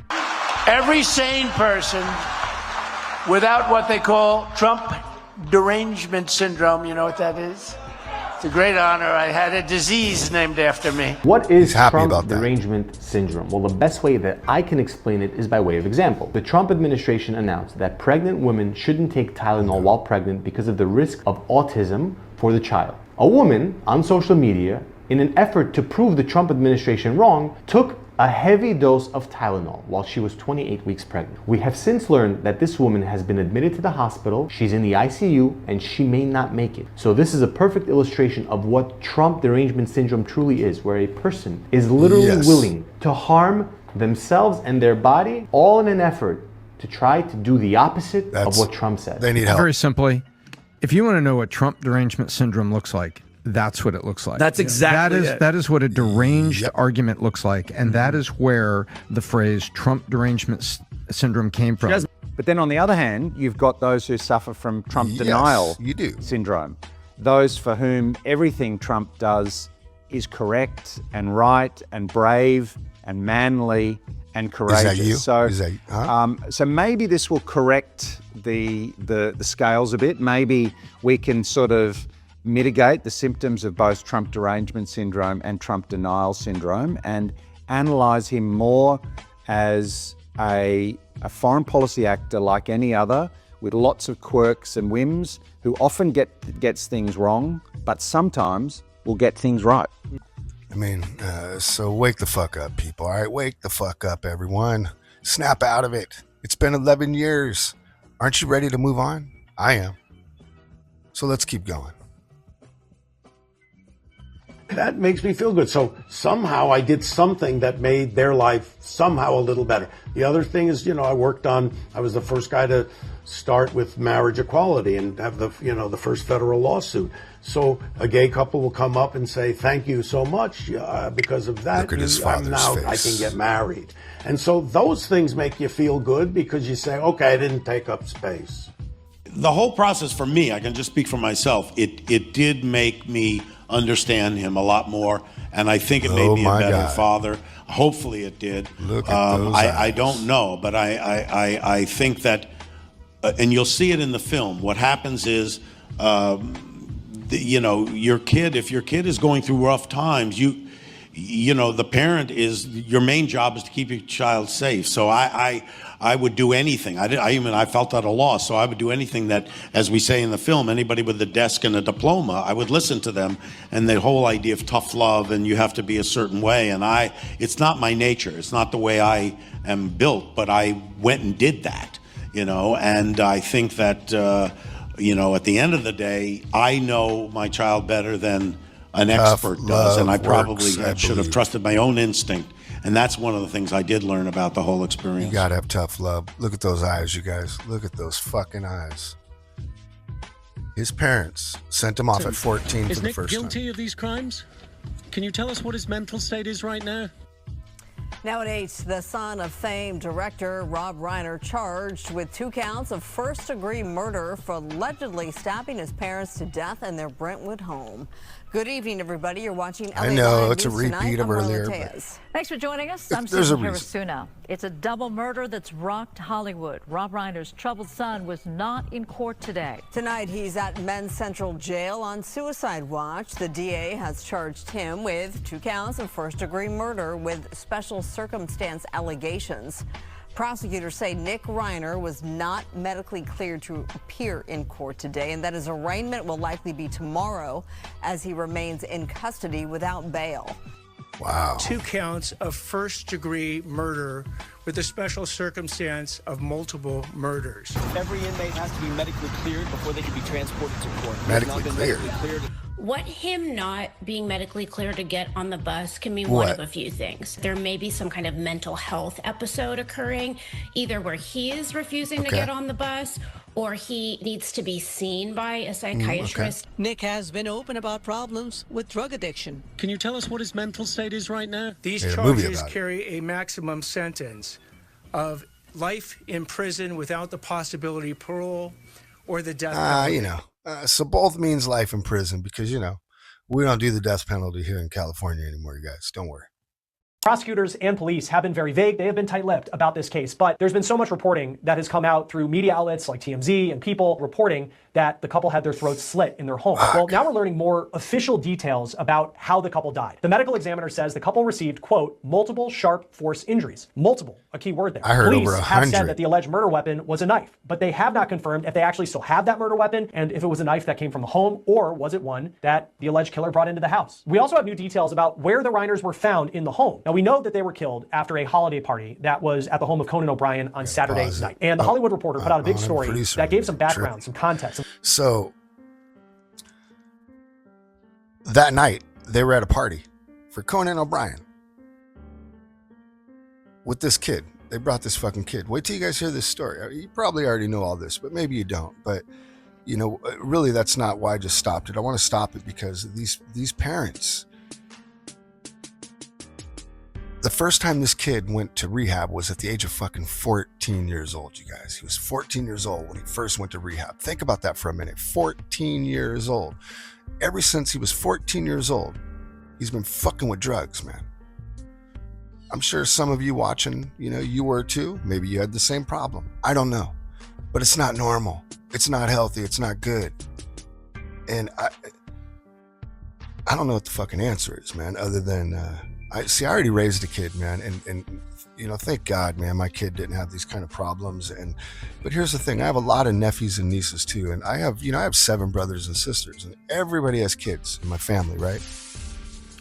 Every sane person without what they call Trump derangement syndrome, you know what that is? It's a great honor. I had a disease named after me. What is Trump derangement syndrome? Well, the best way that I can explain it is by way of example. The Trump administration announced that pregnant women shouldn't take Tylenol while pregnant because of the risk of autism for the child. A woman on social media, in an effort to prove the Trump administration wrong, took a heavy dose of Tylenol while she was 28 weeks pregnant. We have since learned that this woman has been admitted to the hospital, she's in the ICU, and she may not make it. So this is a perfect illustration of what Trump derangement syndrome truly is, where a person is literally willing to harm themselves and their body, all in an effort to try to do the opposite of what Trump said. They need help. Very simply, if you want to know what Trump derangement syndrome looks like, that's what it looks like. That's exactly it. That is what a deranged argument looks like, and that is where the phrase Trump derangement syndrome came from. But then on the other hand, you've got those who suffer from Trump denial syndrome. Those for whom everything Trump does is correct and right and brave and manly and courageous. Is that you? So maybe this will correct the scales a bit. Maybe we can sort of mitigate the symptoms of both Trump derangement syndrome and Trump denial syndrome and analyze him more as a foreign policy actor like any other, with lots of quirks and whims, who often gets things wrong, but sometimes will get things right. I mean, so wake the fuck up, people. All right, wake the fuck up, everyone. Snap out of it. It's been 11 years. Aren't you ready to move on? I am. So let's keep going. That makes me feel good. So somehow I did something that made their life somehow a little better. The other thing is, I was the first guy to start with marriage equality and have the first federal lawsuit. So a gay couple will come up and say, thank you so much. Because of that, Look at his father's face. I can get married. And so those things make you feel good because you say, okay, I didn't take up space. The whole process for me, I can just speak for myself, it did make me understand him a lot more, and I think it made me a better father. Hopefully it did. Look at those I don't know, but I think that, and you'll see it in the film, what happens is, your kid, if your kid is going through rough times, the parent your main job is to keep your child safe. So I would do anything. I felt at a loss, so I would do anything that, as we say in the film, anybody with a desk and a diploma, I would listen to them, and the whole idea of tough love and you have to be a certain way, and it's not my nature. It's not the way I am built, but I went and did that, and I think that, at the end of the day, I know my child better than an expert does, and I probably should have trusted my own instinct. And that's one of the things I did learn about the whole experience. You gotta have tough love. Look at those eyes, you guys. Look at those fucking eyes. His parents sent him off at 14 for the first time. Is Nick guilty of these crimes? Can you tell us what his mental state is right now? Now at 8, the son of famed director Rob Reiner charged with 2 counts of first-degree murder for allegedly stabbing his parents to death in their Brentwood home. Good evening, everybody. You're watching LA I know, Live it's a News repeat Tonight. of I'm earlier. Marla Tejas. Thanks for joining us. I'm There's a Susan reason. Harasuna. It's a double murder that's rocked Hollywood. Rob Reiner's troubled son was not in court today. Tonight, he's at Men's Central Jail on suicide watch. The DA has charged him with 2 counts of first-degree murder with special circumstance allegations. Prosecutors say Nick Reiner was not medically cleared to appear in court today, and that his arraignment will likely be tomorrow as he remains in custody without bail. Wow. 2 counts of first-degree murder with a special circumstance of multiple murders. Every inmate has to be medically cleared before they can be transported to court. Medically cleared. What him not being medically clear to get on the bus can mean one of a few things. There may be some kind of mental health episode occurring, either where he is refusing to get on the bus or he needs to be seen by a psychiatrist. Nick has been open about problems with drug addiction. Can you tell us what his mental state is right now? These charges carry a maximum sentence of life in prison without the possibility of parole or the death penalty. So both means life in prison because, we don't do the death penalty here in California anymore, you guys. Don't worry. Prosecutors and police have been very vague. They have been tight-lipped about this case, but there's been so much reporting that has come out through media outlets like TMZ and people reporting that the couple had their throats slit in their home. Well, now we're learning more official details about how the couple died. The medical examiner says the couple received, quote, multiple sharp force injuries. Multiple, a key word there. I heard Police over have 100. said that the alleged murder weapon was a knife, but they have not confirmed if they actually still have that murder weapon and if it was a knife that came from the home or was it one that the alleged killer brought into the house. We also have new details about where the Reiners were found in the home. Now we know that they were killed after a holiday party that was at the home of Conan O'Brien on Saturday night. And the Hollywood Reporter put out a big story that gave some background, some context. So that night, they were at a party for Conan O'Brien with this kid. They brought this fucking kid. Wait till you guys hear this story. You probably already know all this, but maybe you don't. But, really, that's not why I just stopped it. I want to stop it because these parents, the first time this kid went to rehab was at the age of fucking 14 years old, you guys. He was 14 years old when he first went to rehab. Think about that for a minute. 14 years old. Ever since he was 14 years old, he's been fucking with drugs, man. I'm sure some of you watching, you were too. Maybe you had the same problem. I don't know. But it's not normal. It's not healthy. It's not good. And I don't know what the fucking answer is, man, other than... I already raised a kid, man, and thank God, man, my kid didn't have these kind of problems. But here's the thing: I have a lot of nephews and nieces too, and I have 7 brothers and sisters, and everybody has kids in my family, right?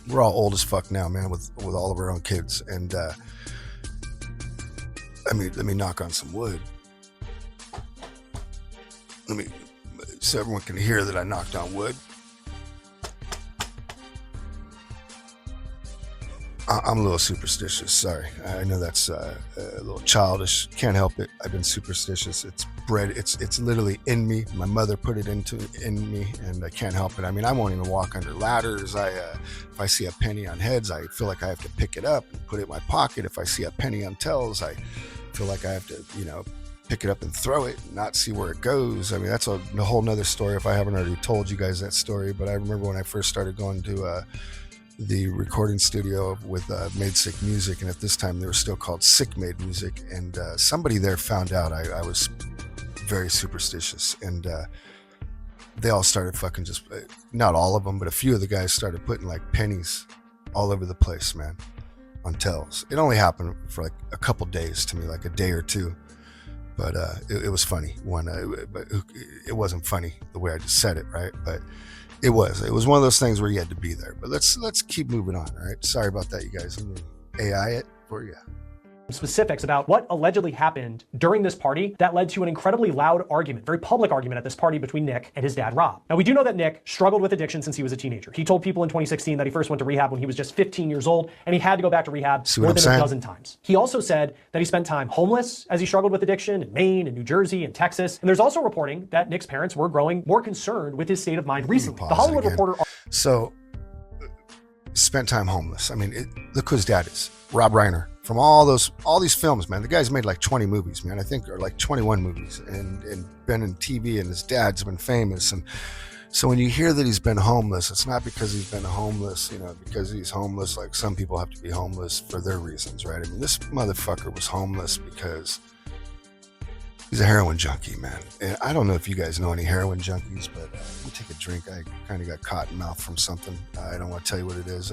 We're all old as fuck now, man, with all of our own kids, and let me knock on some wood. So everyone can hear that I knocked on wood. I'm a little superstitious. Sorry. I know that's a little childish. Can't help it. I've been superstitious. It's bred. It's literally in me. My mother put it in me, and I can't help it. I won't even walk under ladders. If I see a penny on heads, I feel like I have to pick it up and put it in my pocket. If I see a penny on tails, I feel like I have to, pick it up and throw it and not see where it goes. That's a whole nother story if I haven't already told you guys that story. But I remember when I first started going to the recording studio with Made Sick Music, and at this time they were still called Sick Made Music, and somebody there found out I was very superstitious, and they all started fucking just, not all of them, but a few of the guys started putting like pennies all over the place, man, on tells. It only happened for like a couple days to me, like a day or two, but it was funny. But it wasn't funny the way I just said it, right? But it was one of those things where you had to be there. But let's keep moving on, all right? Sorry about that, you guys. I'm gonna AI it for you. Specifics about what allegedly happened during this party that led to an incredibly loud argument, very public argument at this party between Nick and his dad, Rob. Now, we do know that Nick struggled with addiction since he was a teenager. He told people in 2016 that he first went to rehab when he was just 15 years old, and he had to go back to rehab more than a dozen times. He also said that he spent time homeless as he struggled with addiction in Maine and New Jersey and Texas. And there's also reporting that Nick's parents were growing more concerned with his state of mind recently. The Hollywood Reporter... So, spent time homeless. Look who his dad is. Rob Reiner. From all these films, man. The guy's made like 20 movies, man. I think, or like 21 movies, and been in TV, and his dad's been famous. And so when you hear that he's been homeless, it's not because he's been homeless, because he's homeless. Like some people have to be homeless for their reasons, right? This motherfucker was homeless because he's a heroin junkie, man. And I don't know if you guys know any heroin junkies, but let me take a drink. I kind of got cotton mouth from something. I don't want to tell you what it is.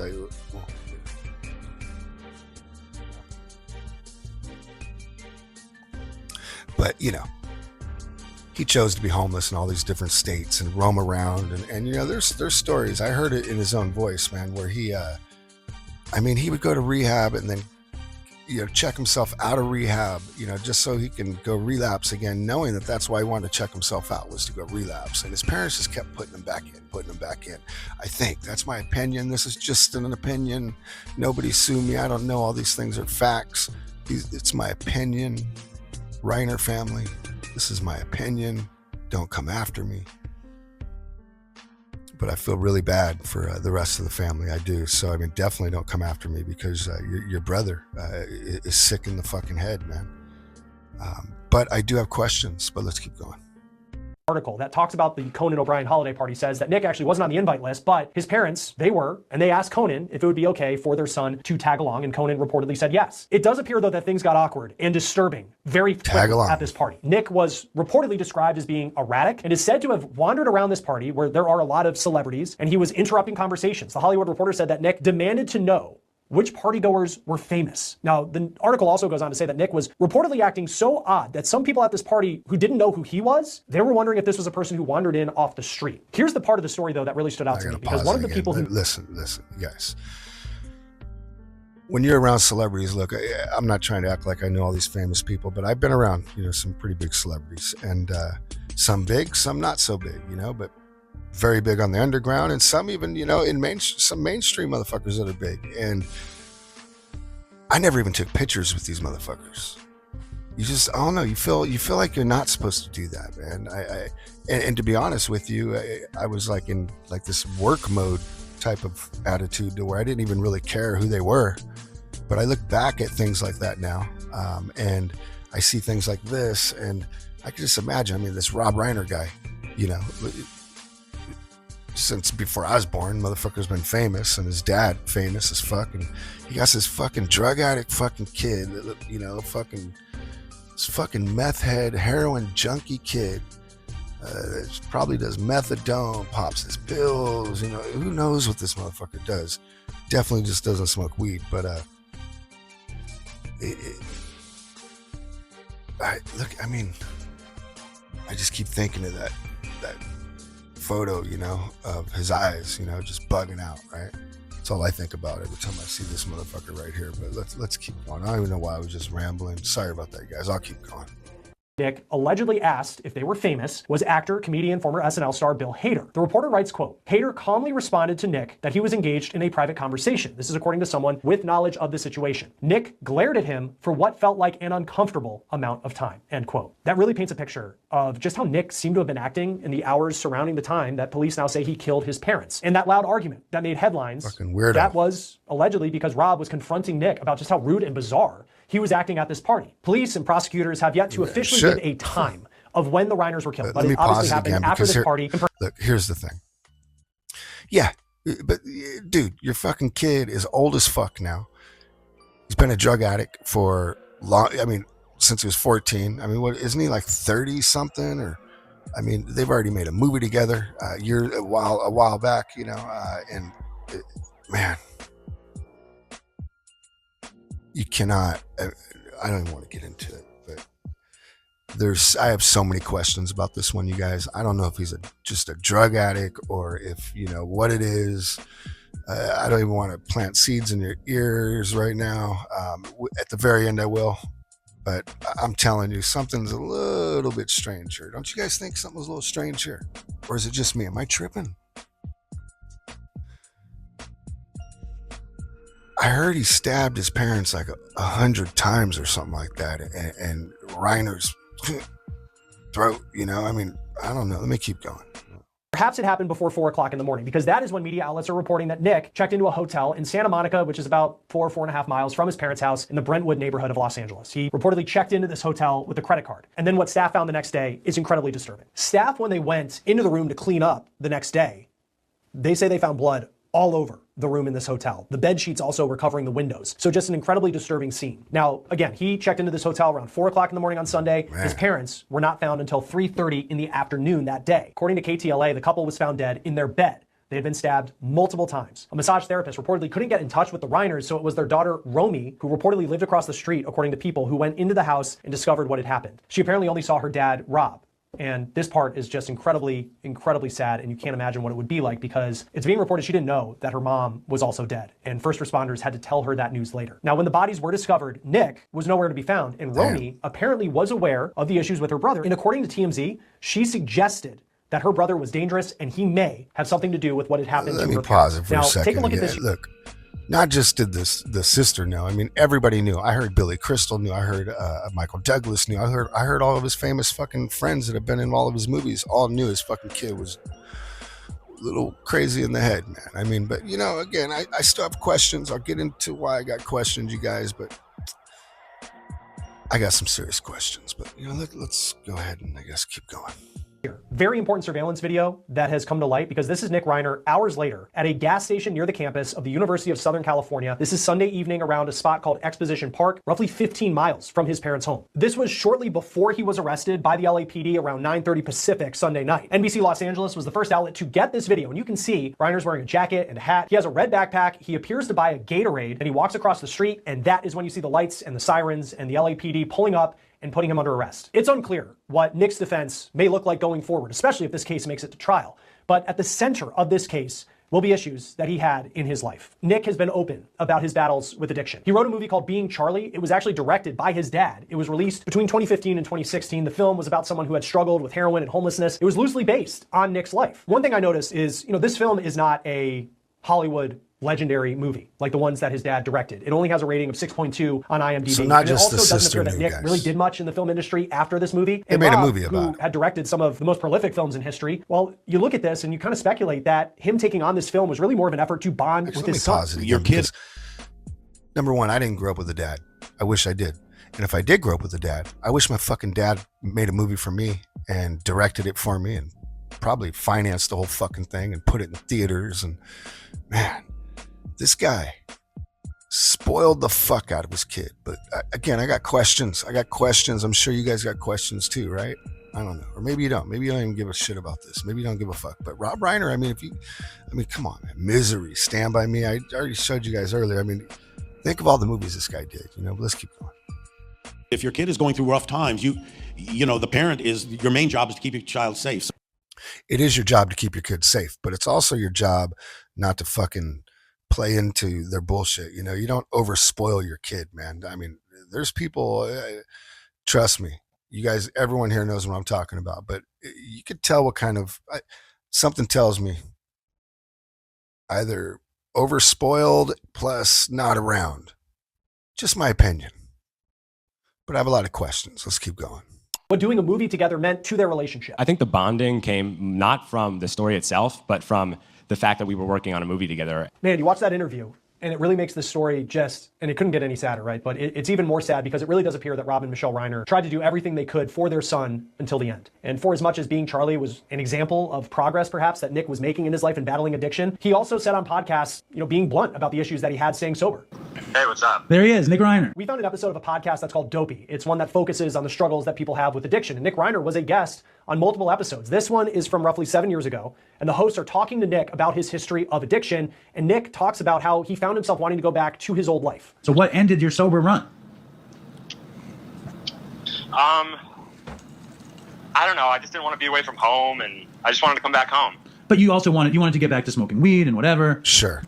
But, he chose to be homeless in all these different states and roam around. And there's stories. I heard it in his own voice, man, where he would go to rehab and then, check himself out of rehab, just so he can go relapse again, knowing that that's why he wanted to check himself out, was to go relapse. And his parents just kept putting him back in. I think that's my opinion. This is just an opinion. Nobody sue me. I don't know. All these things are facts. It's my opinion. Reiner family, this is my opinion. Don't come after me. But I feel really bad for the rest of the family. I do. So, definitely don't come after me because your brother is sick in the fucking head, man. But I do have questions, but let's keep going. article that talks about the Conan O'Brien holiday party says that Nick actually wasn't on the invite list, but his parents, they were, and they asked Conan if it would be okay for their son to tag along, and Conan reportedly said yes. It does appear, though, that things got awkward and disturbing very quickly at this party. Nick was reportedly described as being erratic and is said to have wandered around this party where there are a lot of celebrities, and he was interrupting conversations. The Hollywood Reporter said that Nick demanded to know which partygoers were famous. Now, the article also goes on to say that Nick was reportedly acting so odd that some people at this party who didn't know who he was, they were wondering if this was a person who wandered in off the street. Here's the part of the story, though, that really stood out to me, because one of the people who... Listen, guys. When you're around celebrities, look, I'm not trying to act like I know all these famous people, but I've been around, some pretty big celebrities, and some big, some not so big, but very big on the underground, and some even, in some mainstream motherfuckers that are big. And I never even took pictures with these motherfuckers. You just, I don't know, you feel like you're not supposed to do that, man. And to be honest with you, I was like in like this work mode type of attitude to where I didn't even really care who they were. But I look back at things like that now, and I see things like this, and I can just imagine, this Rob Reiner guy, since before I was born, motherfucker's been famous, and his dad famous as fuck, and he got this fucking drug addict fucking kid, this fucking meth head, heroin junkie kid, probably does methadone, pops his pills, who knows what this motherfucker does. Definitely just doesn't smoke weed, but I just keep thinking of that photo, of his eyes, just bugging out, right? That's all I think about every time I see this motherfucker right here. But let's keep going. I don't even know why I was just rambling. Sorry about that, guys. I'll keep going. Nick allegedly asked if they were famous was actor, comedian, former SNL star Bill Hader. The reporter writes, quote, Hader calmly responded to Nick that he was engaged in a private conversation. This is according to someone with knowledge of the situation. Nick glared at him for what felt like an uncomfortable amount of time, end quote. That really paints a picture of just how Nick seemed to have been acting in the hours surrounding the time that police now say he killed his parents. And that loud argument that made headlines, fucking weirdo. That was allegedly because Rob was confronting Nick about just how rude and bizarre he was acting at this party. Police and prosecutors have yet to officially give a time of when the Reiners were killed, but it obviously happened after this party. Look, here's the thing. Yeah, but dude, your fucking kid is old as fuck now. He's been a drug addict for since he was 14. What isn't he, like 30 something? Or they've already made a movie together a while back, man. You cannot, I don't even want to get into it, but I have so many questions about this one, you guys. I don't know if he's just a drug addict or if, what it is. I don't even want to plant seeds in your ears right now. At the very end, I will. But I'm telling you, something's a little bit strange here. Don't you guys think something's a little strange here? Or is it just me? Am I tripping? I heard he stabbed his parents like 100 times or something like that, and Reiner's throat, I don't know. Let me keep going. Perhaps it happened before 4 o'clock in the morning, because that is when media outlets are reporting that Nick checked into a hotel in Santa Monica, which is about 4.5 miles from his parents' house in the Brentwood neighborhood of Los Angeles. He reportedly checked into this hotel with a credit card. And then what staff found the next day is incredibly disturbing. Staff, when they went into the room to clean up the next day, they say they found blood all over the room in this hotel. The bed sheets also were covering the windows. So just an incredibly disturbing scene. Now, again, he checked into this hotel around 4 o'clock in the morning on Sunday. Man. His parents were not found until 3:30 in the afternoon that day. According to KTLA, the couple was found dead in their bed. They had been stabbed multiple times. A massage therapist reportedly couldn't get in touch with the Reiners, so it was their daughter, Romy, who reportedly lived across the street, according to people who went into the house and discovered what had happened. She apparently only saw her dad, Rob. And this part is just incredibly, incredibly sad, and you can't imagine what it would be like, because it's being reported she didn't know that her mom was also dead, and first responders had to tell her that news later. Now, when the bodies were discovered, Nick was nowhere to be found, and Romy apparently was aware of the issues with her brother, and according to TMZ, she suggested that her brother was dangerous, and he may have something to do with what had happened to her parents. Let me pause it for a second. Take a look at this. Look. Not just did the sister know. Everybody knew. I heard Billy Crystal knew. I heard Michael Douglas knew. I heard all of his famous fucking friends that have been in all of his movies all knew his fucking kid was a little crazy in the head, man. But again, I still have questions. I'll get into why I got questions, you guys. But I got some serious questions. But let's go ahead and I guess keep going. Very important surveillance video that has come to light because this is Nick Reiner hours later at a gas station near the campus of the University of Southern California. This is Sunday evening around a spot called Exposition Park, roughly 15 miles from his parents' home. This was shortly before he was arrested by the LAPD around 9:30 Pacific Sunday night. NBC Los Angeles was the first outlet to get this video, and you can see Reiner's wearing a jacket and a hat. He has a red backpack. He appears to buy a Gatorade, and he walks across the street, and that is when you see the lights and the sirens and the LAPD pulling up and putting him under arrest. It's unclear what Nick's defense may look like going forward, especially if this case makes it to trial. But at the center of this case will be issues that he had in his life. Nick has been open about his battles with addiction. He wrote a movie called Being Charlie. It was actually directed by his dad. It was released between 2015 and 2016. The film was about someone who had struggled with heroin and homelessness. It was loosely based on Nick's life. One thing I noticed is, this film is not a Hollywood legendary movie like the ones that his dad directed. It only has a rating of 6.2 on IMDb. So not just the sister. It also doesn't appear that Nick really did much in the film industry after this movie. They made a movie about it. Who had directed some of the most prolific films in history. Well, you look at this and you kind of speculate that him taking on this film was really more of an effort to bond with his son. Your kids. Number one, I didn't grow up with a dad. I wish I did. And if I did grow up with a dad, I wish my fucking dad made a movie for me and directed it for me and probably financed the whole fucking thing and put it in theaters. And man, this guy spoiled the fuck out of his kid. But again, I got questions. I'm sure you guys got questions too, right? I don't know. Or maybe you don't. Maybe you don't even give a shit about this. Maybe you don't give a fuck. But Rob Reiner, come on, man. Misery, Stand By Me. I already showed you guys earlier. Think of all the movies this guy did. Let's keep going. If your kid is going through rough times, the parent your main job is to keep your child safe. It is your job to keep your kids safe, but it's also your job not to fucking play into their bullshit. You don't overspoil your kid, man. There's people, trust me, you guys, everyone here knows what I'm talking about, but you could tell what kind of, something tells me either overspoiled plus not around. Just my opinion. But I have a lot of questions. Let's keep going. What doing a movie together meant to their relationship. I think the bonding came not from the story itself, but from the fact that we were working on a movie together. Man, you watch that interview, and it really makes this story and it couldn't get any sadder, right? But it's even more sad because it really does appear that Rob and Michelle Reiner tried to do everything they could for their son until the end. And for as much as Being Charlie was an example of progress, perhaps, that Nick was making in his life in battling addiction, he also said on podcasts, being blunt about the issues that he had staying sober. Hey, what's up? There he is, Nick Reiner. We found an episode of a podcast that's called Dopey. It's one that focuses on the struggles that people have with addiction. And Nick Reiner was a guest on multiple episodes. This one is from roughly 7 years ago. And the hosts are talking to Nick about his history of addiction. And Nick talks about how he found himself wanting to go back to his old life. So what ended your sober run? I don't know. I just didn't want to be away from home, and I just wanted to come back home. But you also wanted to get back to smoking weed and whatever. Sure.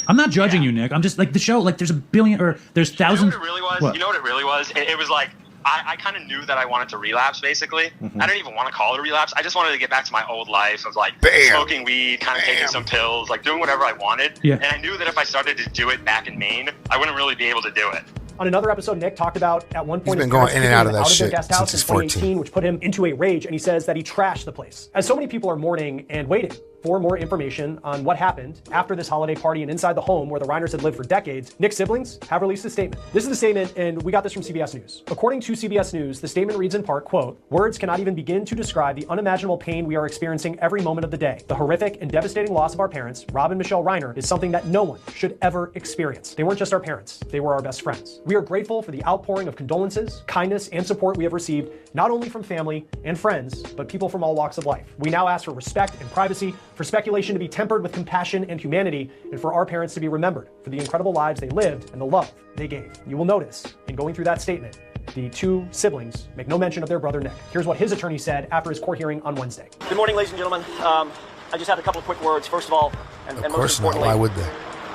I'm not judging you, Nick. I'm just the show, there's a billion or there's thousands. You know what it really was? What? You know what it really was? It was like, I kind of knew that I wanted to relapse, basically. Mm-hmm. I didn't even want to call it a relapse. I just wanted to get back to my old life of smoking weed, kind of taking some pills, doing whatever I wanted. Yeah. And I knew that if I started to do it back in Maine, I wouldn't really be able to do it. On another episode, Nick talked about at one point he's been going in and out of that shit guest house since in he's 2018, which put him into a rage, and he says that he trashed the place. As so many people are mourning and waiting for more information on what happened after this holiday party and inside the home where the Reiners had lived for decades, Nick's siblings have released a statement. This is the statement, and we got this from CBS News. According to CBS News, the statement reads in part, quote, "Words cannot even begin to describe the unimaginable pain we are experiencing every moment of the day. The horrific and devastating loss of our parents, Rob and Michelle Reiner, is something that no one should ever experience. They weren't just our parents, they were our best friends. We are grateful for the outpouring of condolences, kindness, and support we have received, not only from family and friends, but people from all walks of life. We now ask for respect and privacy, for speculation to be tempered with compassion and humanity, and for our parents to be remembered for the incredible lives they lived and the love they gave." You will notice, in going through that statement, the two siblings make no mention of their brother Nick. Here's what his attorney said after his court hearing on Wednesday. Good morning, ladies and gentlemen. I just have a couple of quick words. First of all, and most importantly, why would they?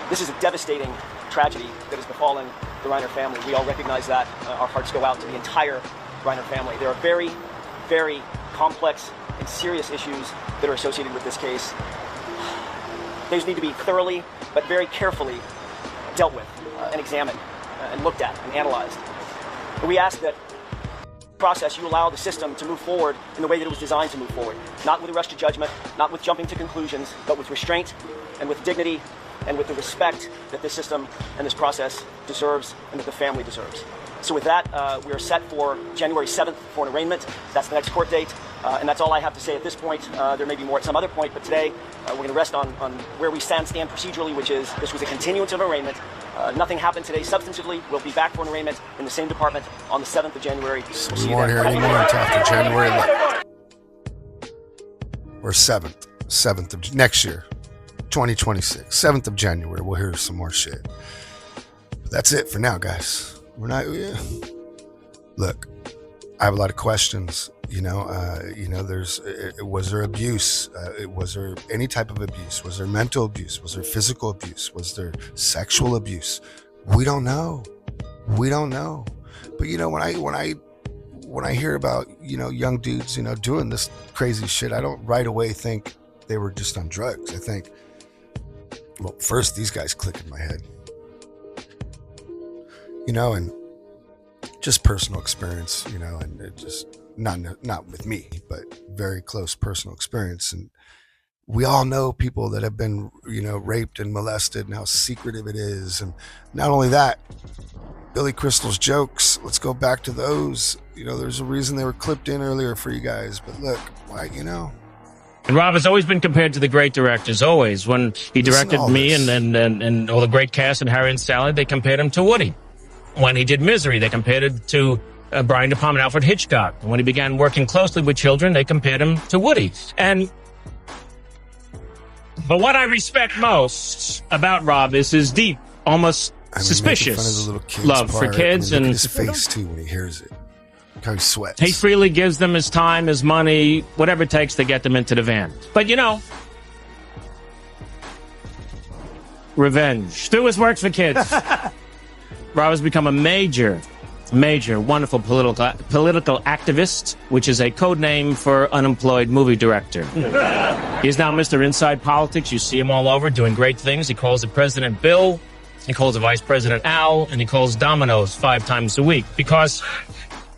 This is a devastating tragedy that has befallen the Reiner family. We all recognize that. Our hearts go out to the entire Reiner family. There are very, very complex and serious issues that are associated with this case. These need to be thoroughly, but very carefully dealt with and examined and looked at and analyzed. But we ask that process, you allow the system to move forward in the way that it was designed to move forward. Not with a rush to judgment, not with jumping to conclusions, but with restraint and with dignity and with the respect that this system and this process deserves and that the family deserves. So with that, we are set for January 7th for an arraignment. That's the next court date. And that's all I have to say at this point. There may be more at some other point, but today we're going to rest on where we stand procedurally, which is this was a continuance of arraignment. Nothing happened today substantively. We'll be back for an arraignment in the same department on the 7th of January. So we won't hear any more until after January 11th. Or 7th of next year, 2026, 7th of January. We'll hear some more shit. But that's it for now, guys. We're not. Yeah. Look, I have a lot of questions. Was there abuse? Was there any type of abuse? Was there mental abuse? Was there physical abuse? Was there sexual abuse? We don't know. But when I hear about young dudes doing this crazy shit, I don't right away think they were just on drugs. I think, well, first these guys click in my head, and just personal experience, and it just. Not with me, but very close personal experience. And we all know people that have been, raped and molested and how secretive it is. And not only that, Billy Crystal's jokes, let's go back to those. There's a reason they were clipped in earlier for you guys. But look, why, And Rob has always been compared to the great directors, always. When he directed me and all the great cast in Harry and Sally, they compared him to Woody. When he did Misery, they compared it to Brian De Palma and Alfred Hitchcock. And when he began working closely with children, they compared him to Woody. But what I respect most about Rob is his deep, almost suspicious love for kids. Look at his face too when he hears it. How he sweats. He freely gives them his time, his money, whatever it takes to get them into the van. But revenge through his work for kids. Rob has become a major, wonderful political activist, which is a code name for unemployed movie director. He's now Mr. Inside Politics. You see him all over doing great things. He calls the President Bill, he calls the Vice President Al, and he calls Domino's 5 times a week because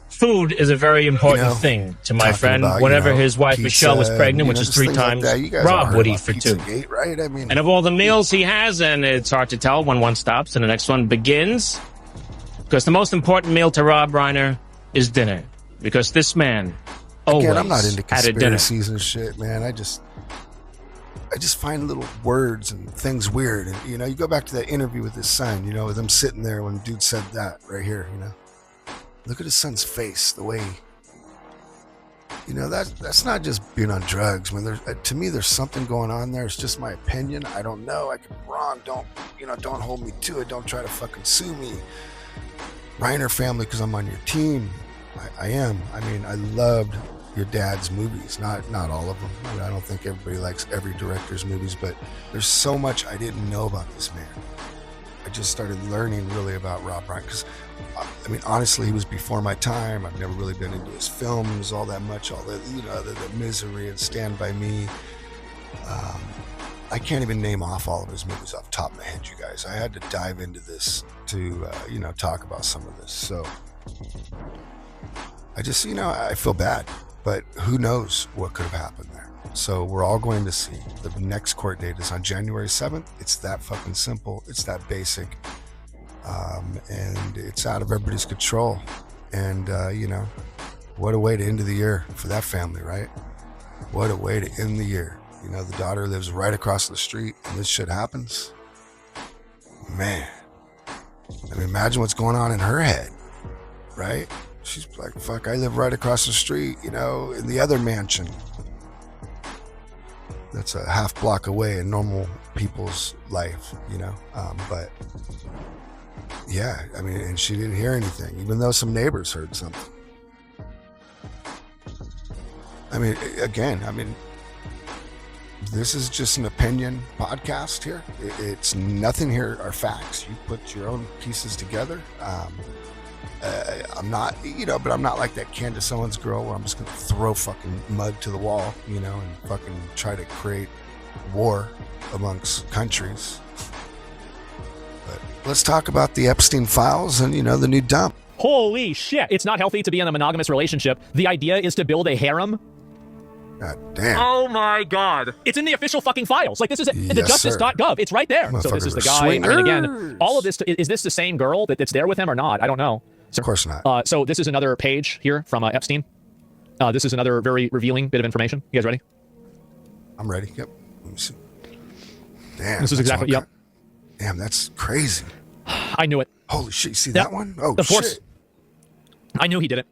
food is a very important thing to my friend. About, whenever his wife Michelle was pregnant, which is 3 times, like Rob would eat for 2. Gate, right? And of all the meals he has, and it's hard to tell when one stops and the next one begins, because the most important meal to Rob Reiner is dinner. Because this man always I'm not into had a dinner. conspiracies and shit, man. I just find little words and things weird. And you go back to that interview with his son. With him sitting there when dude said that right here. Look at his son's face, the way. That's not just being on drugs. To me, there's something going on there. It's just my opinion. I don't know. I could be wrong. Don't hold me to it. Don't try to fucking sue me. Reiner family, because I'm on your team. I am. I loved your dad's movies. Not all of them. I don't think everybody likes every director's movies, but there's so much I didn't know about this man. I just started learning really about Rob Reiner because, honestly, he was before my time. I've never really been into his films all that much. All the, the Misery and Stand By Me. I can't even name off all of his movies off the top of my head, you guys. I had to dive into this to, talk about some of this. So I just, I feel bad, but who knows what could have happened there. So we're all going to see. The next court date is on January 7th. It's that fucking simple. It's that basic. And it's out of everybody's control. And, what a way to end the year for that family, right? What a way to end the year. The daughter lives right across the street and this shit happens. Man. Imagine what's going on in her head, right? She's like, fuck, I live right across the street, in the other mansion. That's a half block away in normal people's life, but yeah, and she didn't hear anything, even though some neighbors heard something. This is just an opinion podcast here. It's nothing here are facts. You put your own pieces together. I'm not, but I'm not like that Candace Owens girl where I'm just going to throw fucking mud to the wall, and fucking try to create war amongst countries. But let's talk about the Epstein files and, the new dump. Holy shit. It's not healthy to be in a monogamous relationship. The idea is to build a harem. God damn. Oh my God. It's in the official fucking files. Like, this is the justice.gov. It's right there. So this is the guy. Again, all of this, is this the same girl that's there with him or not? I don't know. Of course not. So this is another page here from Epstein. This is another very revealing bit of information. You guys ready? I'm ready. Yep. Let me see. Damn. This is exactly. Yep. Damn, that's crazy. I knew it. Holy shit! You see that one? Oh, of course. shit. I knew he did it.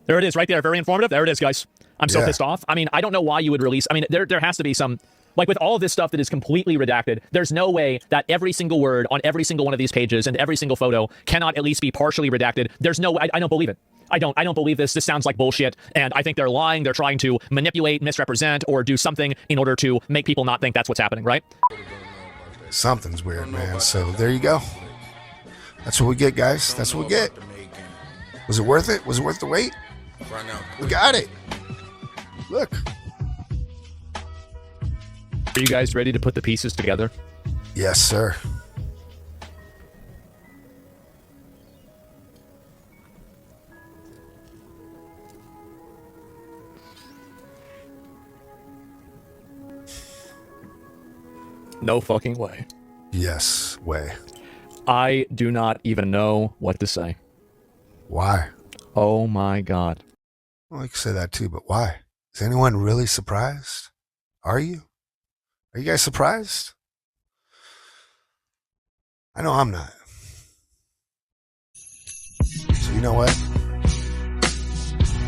There it is, right there. Very informative. There it is, guys. I'm so pissed off. I mean, I don't know why you would release. I mean, there has to be some. Like with all of this stuff that is completely redacted, there's no way that every single word on every single one of these pages and every single photo cannot at least be partially redacted. There's no way. I don't believe it. I don't believe this. This sounds like bullshit. And I think they're lying. They're trying to manipulate, misrepresent, or do something in order to make people not think that's what's happening, right? Something's weird, man. So there you go. That's what we get, guys. That's what we get. Was it worth it? Was it worth the wait? We got it. Look. Are you guys ready to put the pieces together? Yes, sir. No fucking way. Yes, way. I do not even know what to say. Why? Oh my God. Well, I can say that too, but why? Is anyone really surprised? Are you? Are you guys surprised? I know I'm not. So you know what?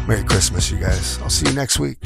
Merry Christmas, you guys. I'll see you next week.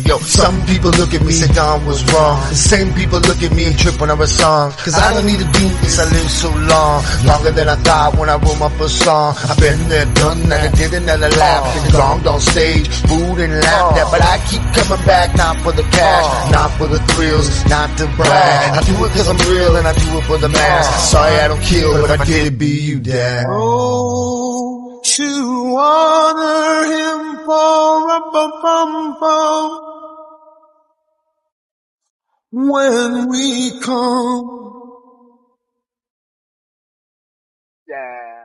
Yo, some people look at me, say Don was wrong. The same people look at me and trip when I was song. Cause I don't need to do this, I live so long. Longer than I thought when I wrote my first song. I've been there, done that, I did another lap. Been gonged on stage, booed and laughed at. But I keep coming back, not for the cash, not for the thrills, not to brag. I do it cause I'm real and I do it for the mass. Sorry I don't kill, but if I did it be you, Dad. Oh, to honor him for a bum when we come. Yeah.